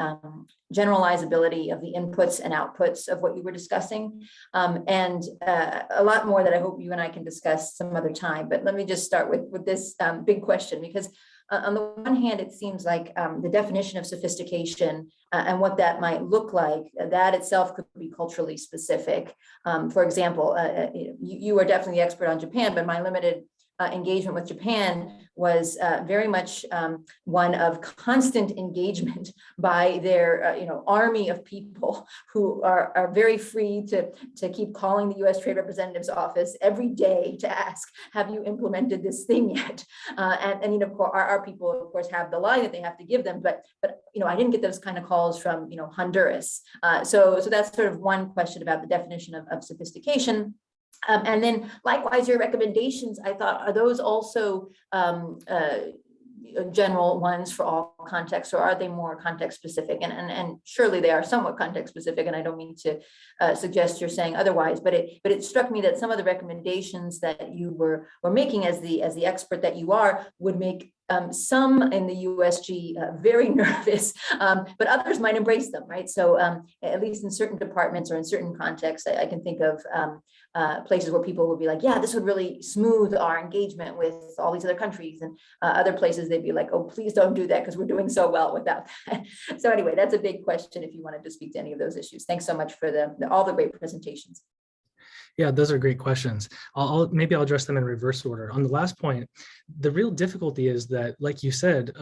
generalizability of the inputs and outputs of what you were discussing, and a lot more that I hope you and I can discuss some other time. But let me just start with this big question, because on the one hand, it seems like the definition of sophistication and what that might look like, that itself could be culturally specific. For example, you are definitely the expert on Japan, but my limited engagement with Japan was very much one of constant engagement by their army of people who are very free to keep calling the U.S. Trade Representative's office every day to ask, have you implemented this thing yet? And of course, our people, of course, have the line that they have to give them, but I didn't get those kind of calls from Honduras. So that's sort of one question about the definition of sophistication. And then likewise, your recommendations, I thought, are those also general ones for all contexts, or are they more context specific? And surely they are somewhat context specific, and I don't mean to suggest you're saying otherwise, but it struck me that some of the recommendations that you were making as the expert that you are would make some in the USG very nervous, but others might embrace them, right? So at least in certain departments or in certain contexts, I can think of places where people would be like, yeah, this would really smooth our engagement with all these other countries, and other places they'd be like, oh, please don't do that because we're doing so well without that. So anyway, that's a big question if you wanted to speak to any of those issues. Thanks so much for all the great presentations. Yeah, those are great questions. Maybe I'll address them in reverse order. On the last point, the real difficulty is that, like you said,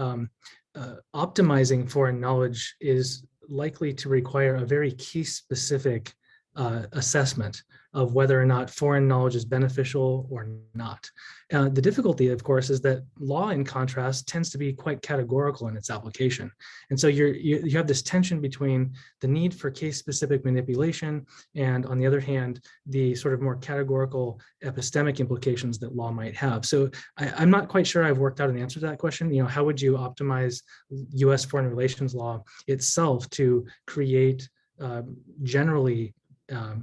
optimizing foreign knowledge is likely to require a very key specific assessment, of whether or not foreign knowledge is beneficial or not. The difficulty, of course, is that law, in contrast, tends to be quite categorical in its application. And so you have this tension between the need for case-specific manipulation and, on the other hand, the sort of more categorical epistemic implications that law might have. So I'm not quite sure I've worked out an answer to that question. How would you optimize US foreign relations law itself to create generally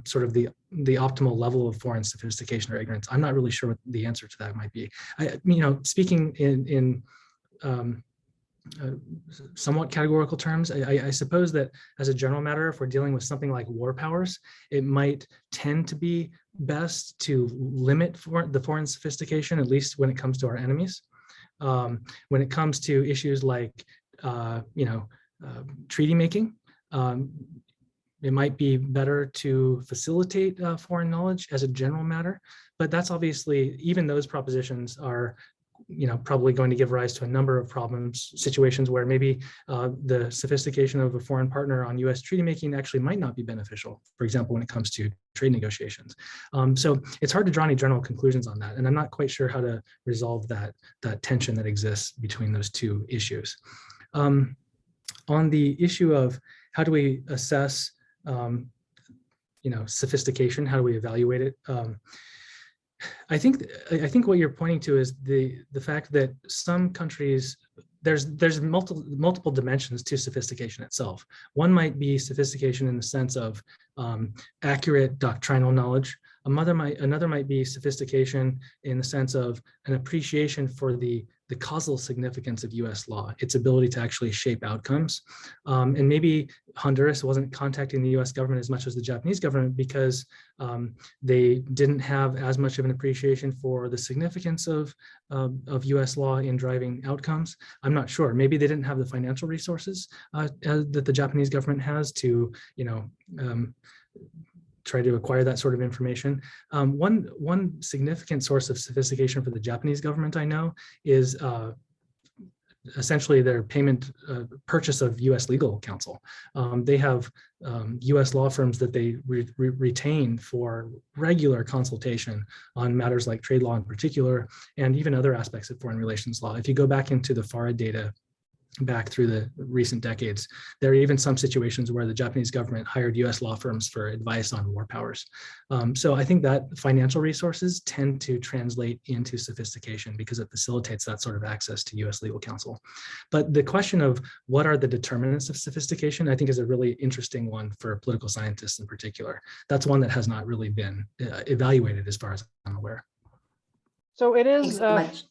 sort of the optimal level of foreign sophistication or ignorance? I'm not really sure what the answer to that might be. Speaking in somewhat categorical terms, I suppose that as a general matter, if we're dealing with something like war powers, it might tend to be best to limit the foreign sophistication, at least when it comes to our enemies. When it comes to issues like, treaty making, it might be better to facilitate foreign knowledge as a general matter, but that's obviously, even those propositions are, probably going to give rise to a number of problems, situations where maybe the sophistication of a foreign partner on US treaty making actually might not be beneficial, for example, when it comes to trade negotiations. So it's hard to draw any general conclusions on that, and I'm not quite sure how to resolve that tension that exists between those two issues. On the issue of how do we assess sophistication, how do we evaluate it? I think what you're pointing to is the fact that some countries, there's multiple dimensions to sophistication itself. One might be sophistication in the sense of accurate doctrinal knowledge. Another might be sophistication in the sense of an appreciation for the causal significance of US law, its ability to actually shape outcomes. And maybe Honduras wasn't contacting the US government as much as the Japanese government because they didn't have as much of an appreciation for the significance of US law in driving outcomes. I'm not sure. Maybe they didn't have the financial resources that the Japanese government has to, try to acquire that sort of information. One significant source of sophistication for the Japanese government, I know, is essentially their purchase of US legal counsel. They have US law firms that they retain for regular consultation on matters like trade law in particular, and even other aspects of foreign relations law. If you go back into the FARA data back through the recent decades, there are even some situations where the Japanese government hired US law firms for advice on war powers. So I think that financial resources tend to translate into sophistication because it facilitates that sort of access to US legal counsel. But the question of what are the determinants of sophistication, I think, is a really interesting one for political scientists in particular. That's one that has not really been evaluated as far as I'm aware. So it is. Thanks so much.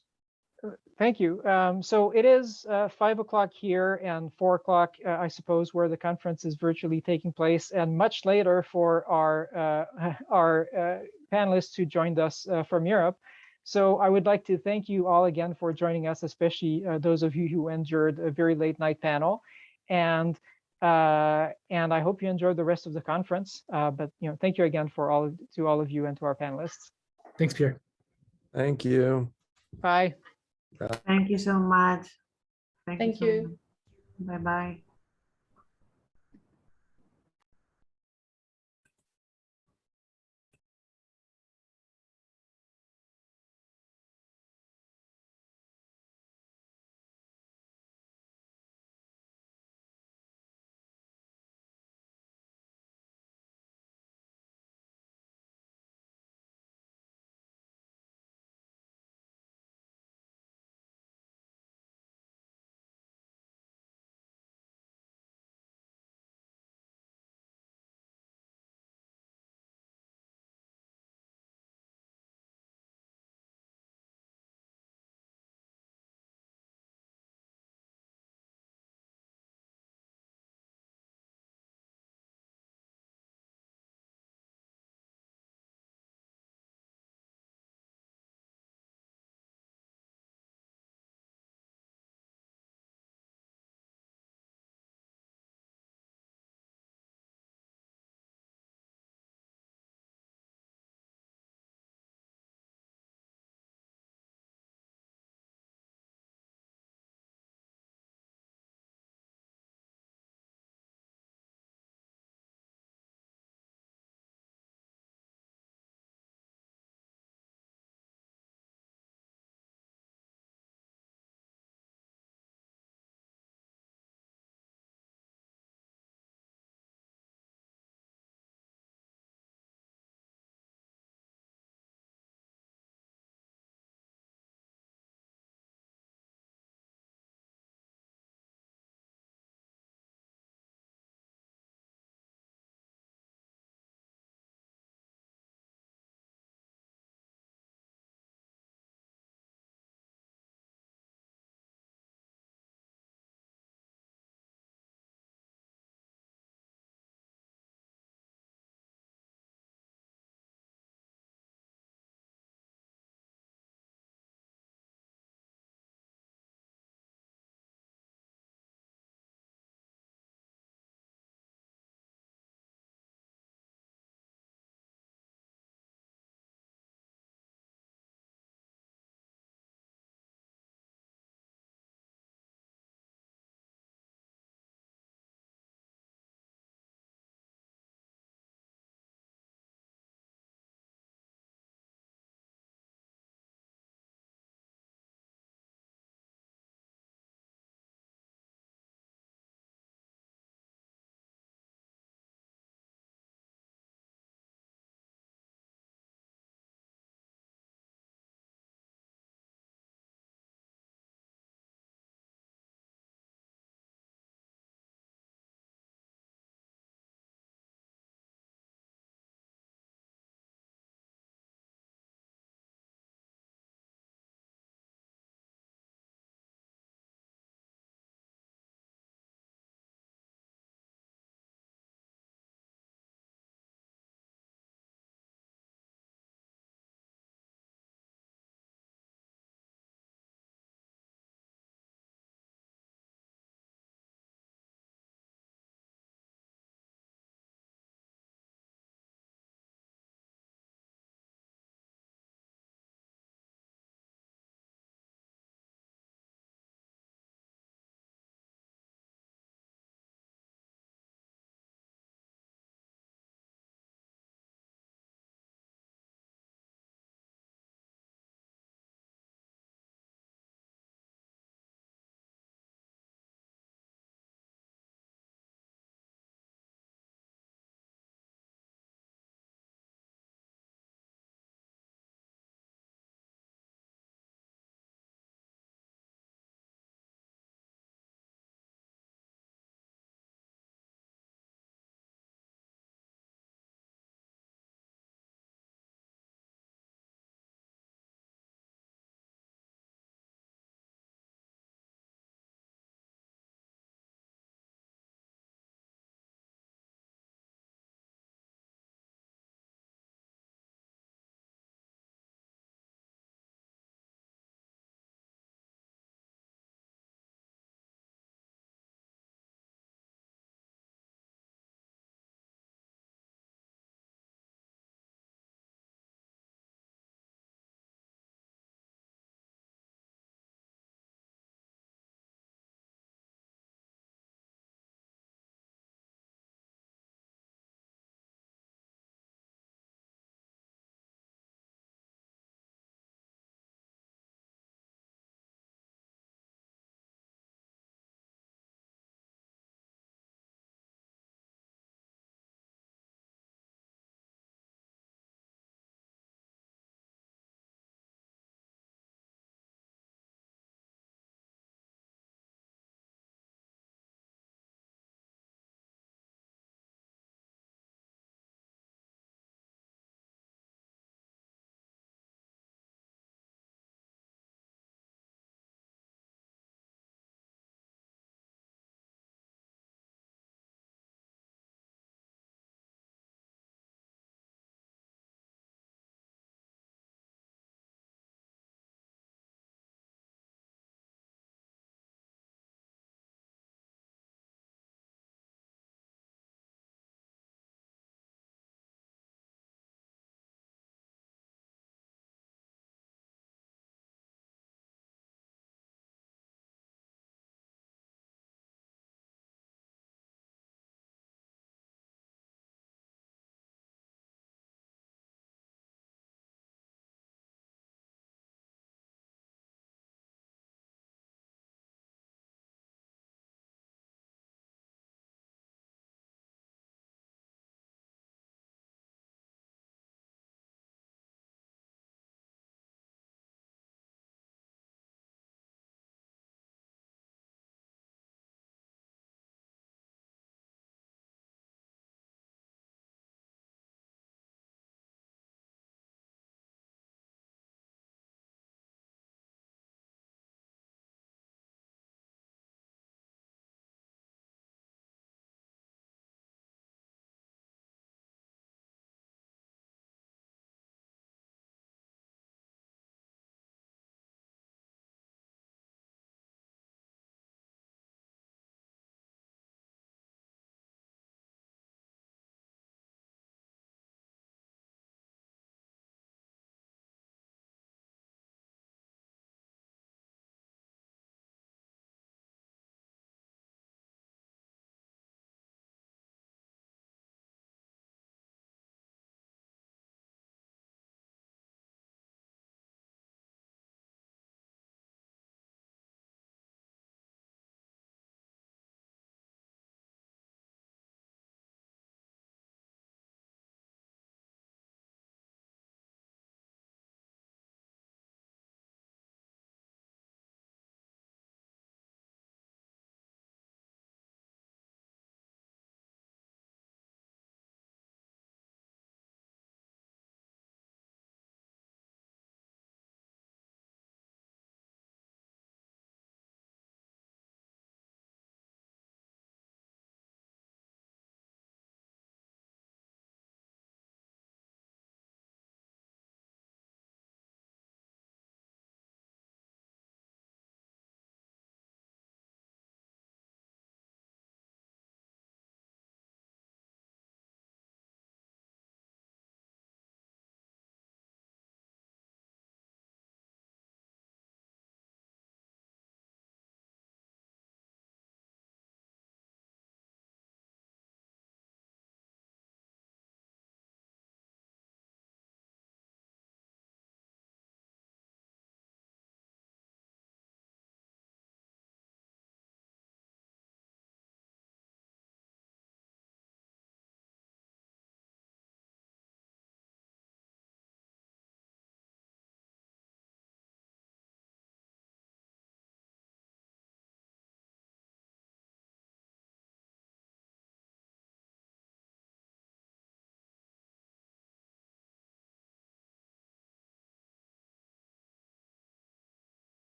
Thank you. So it is 5 o'clock here and 4 o'clock, I suppose, where the conference is virtually taking place, and much later for our panelists who joined us from Europe. So I would like to thank you all again for joining us, especially those of you who endured a very late night panel, and I hope you enjoyed the rest of the conference. But thank you again to all of you and to our panelists. Thanks, Pierre. Thank you. Bye. Thank you so much. Thank you. Bye-bye.